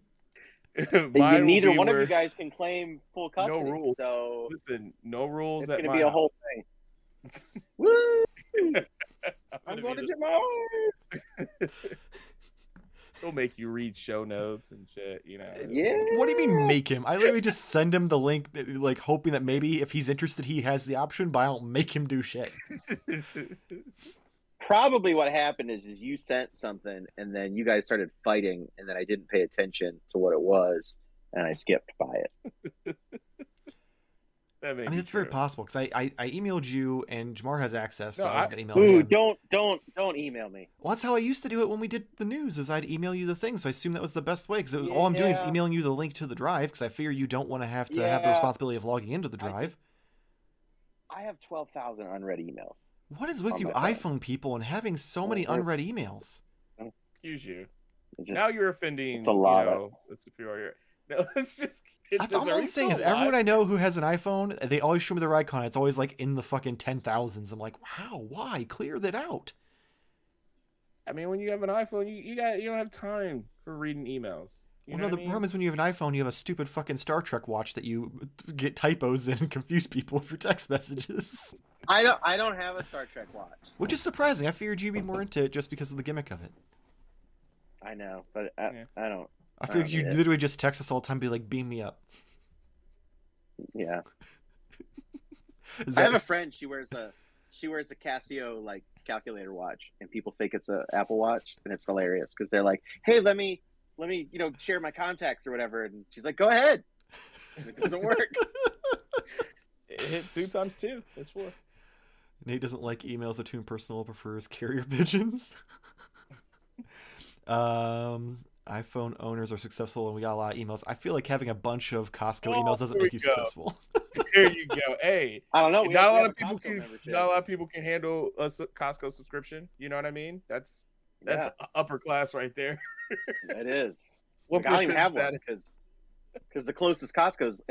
Neither one of you guys can claim full custody. No rules. So listen, no rules. it's at going to my be a house. whole thing. Woo! I'm gonna going be to Jarmar. He'll make you read show notes and shit, Yeah. What do you mean make him? I literally just send him the link, like hoping that maybe if he's interested, he has the option, but I don't make him do shit. Probably what happened is you sent something and then you guys started fighting and then I didn't pay attention to what it was and I skipped by it. I mean, it's very possible because I emailed you and Jarmar has access, so No, I was going to email Ooh, him. don't email me. Well, that's how I used to do it when we did the news, is I'd email you the thing, so I assumed that was the best way because all I'm doing is emailing you the link to the drive because I figure you don't want to have the responsibility of logging into the drive. I have 12,000 unread emails. What is with you iPhone people and having so many unread emails? Excuse you. Now you're offending it's a lot the superior. No, it's just... That's all I'm saying is everyone I know who has an iPhone, they always show me their icon. It's always like in the fucking 10,000s. I'm like, wow, why? Clear that out. I mean, when you have an iPhone, you don't have time for reading emails. The problem is when you have an iPhone, you have a stupid fucking Star Trek watch that you get typos in and confuse people with your text messages. I don't have a Star Trek watch. Which is surprising. I figured you'd be more into it just because of the gimmick of it. I know, but I don't. I figured you literally just text us all the time and be like, beam me up. Yeah. I have a friend, she wears a Casio like calculator watch and people think it's a Apple Watch and it's hilarious because they're like, hey, let me share my contacts or whatever, and she's like, go ahead. It doesn't work. It hit 2 times 2. That's 4. Nate doesn't like emails that too impersonal, prefers carrier pigeons. iPhone owners are successful and we got a lot of emails. I feel like having a bunch of Costco emails doesn't make you successful. There you go. Hey, I don't know. Not a lot of people can handle a Costco subscription. You know what I mean? That's upper class right there. It is. What I don't even have one because the closest Costco's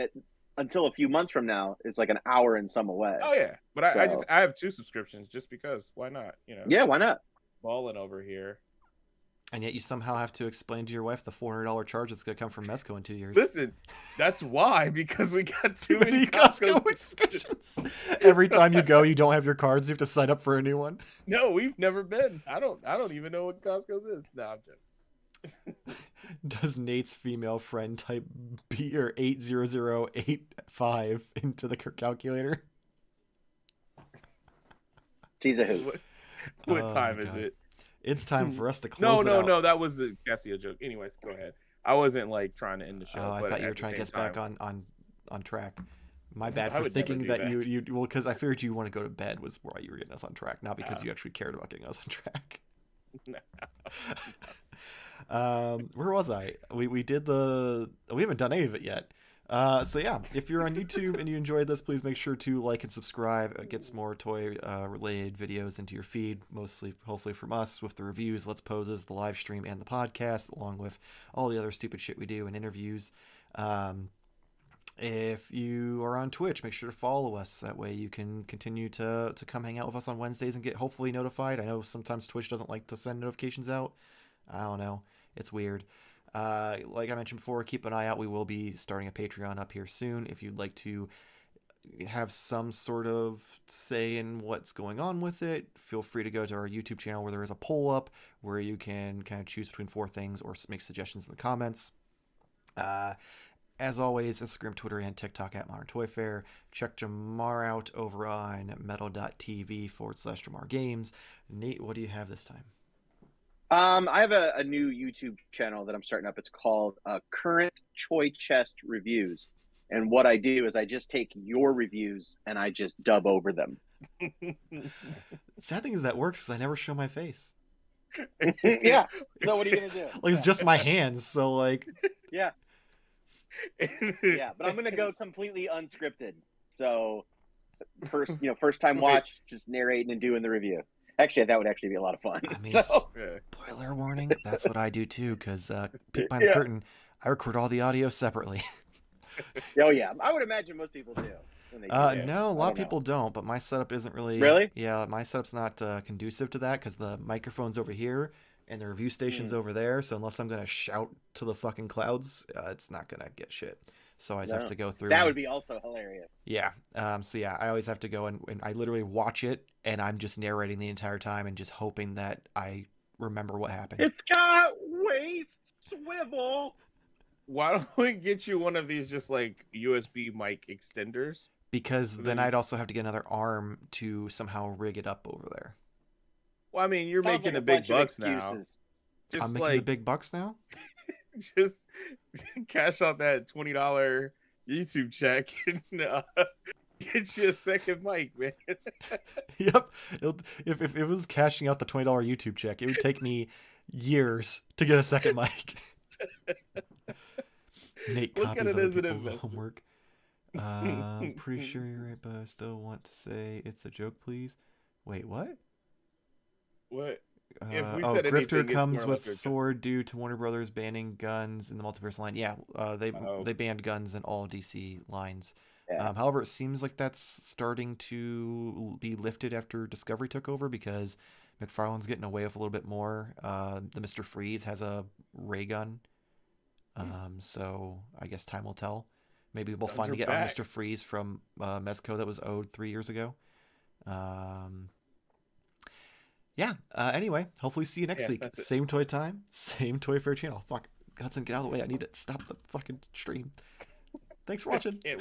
until a few months from now is like an hour and some away. Oh yeah, but I have 2 subscriptions just because. Why not? Yeah, why not? Balling over here. And yet you somehow have to explain to your wife the $400 charge that's going to come from Mezco in 2 years. Listen, that's why, because we got too many Costco subscriptions. Every time you go, you don't have your cards. You have to sign up for a new one. No, we've never been. I don't even know what Costco's is. No, I'm joking. Does Nate's female friend type B or 80085 into the calculator? She's a hoot. What time is it? It's time for us to close No, that was a Casio joke. Anyways, go ahead. I wasn't like trying to end the show. I thought you were trying to get us back on track. My bad for thinking that you because I figured you want to go to bed was why you were getting us on track, not because you actually cared about getting us on track. Where was I? We haven't done any of it yet. So yeah, if you're on YouTube and you enjoyed this, please make sure to like and subscribe. It gets more toy related videos into your feed, mostly hopefully from us with the reviews, Let's Poses, the live stream, and the podcast, along with all the other stupid shit we do and interviews. If you are on Twitch, make sure to follow us. That way you can continue to come hang out with us on Wednesdays and get hopefully notified. I know sometimes Twitch doesn't like to send notifications out. I don't know. It's weird. Like I mentioned before, keep an eye out. We will be starting a Patreon up here soon. If you'd like to have some sort of say in what's going on with it, feel free to go to our YouTube channel where there is a poll up where you can kind of choose between 4 things or make suggestions in the comments. As always, Instagram, Twitter, and TikTok at Modern Toy Fair. Check Jarmar out over on metal.tv/Jarmar Games. Nate, what do you have this time? I have a new YouTube channel that I'm starting up. It's called Current Toy Chest Reviews. And what I do is I just take your reviews and I just dub over them. Sad thing is that works because I never show my face. Yeah. So what are you going to do? Like, it's just my hands. So, like... Yeah. Yeah, but I'm going to go completely unscripted. So first time watch, just narrating and doing the review. Actually, that would actually be a lot of fun. I mean, spoiler warning, that's what I do too, because peek behind the curtain, I record all the audio separately. Oh yeah, I would imagine most people do. When they do that. No, a lot of don't know. people don't, but my setup isn't really. Really? Yeah, my setup's not conducive to that because the microphone's over here and the review station's over there. So unless I'm gonna shout to the fucking clouds, it's not gonna get shit. So I just have to go through. That would be also hilarious. Yeah. So yeah, I always have to go and I literally watch it and I'm just narrating the entire time and just hoping that I remember what happened. It's got waist swivel. Why don't we get you one of these just like USB mic extenders? Because then I'd also have to get another arm to somehow rig it up over there. Well, I mean, you're Sounds making like the a big bunch of bucks now. excuses. Just I'm making like the big bucks now? just cash out that $20 YouTube check and get you a second mic, man. Yep. If it was cashing out the $20 YouTube check, it would take me years to get a second mic. Nate Look copies at it other as an people's investment. homework. I'm pretty sure you're right, but I still want to say it's a joke, please. Wait, what? What? If we said Grifter anything, comes it's more with like a- sword due to Warner Brothers banning guns in the multiverse line. Yeah, they banned guns in all DC lines. Yeah. However, it seems like that's starting to be lifted after Discovery took over because McFarlane's getting away with a little bit more. The Mr. Freeze has a ray gun. So I guess time will tell. Maybe we'll Guns finally are get our back. Mr. Freeze from Mezco that was owed 3 years ago. Anyway, hopefully see you next week. that's it. Same toy time, same Toy Fair channel. Fuck, Hudson, get out of the way. I need to stop the fucking stream. Thanks for watching. Can't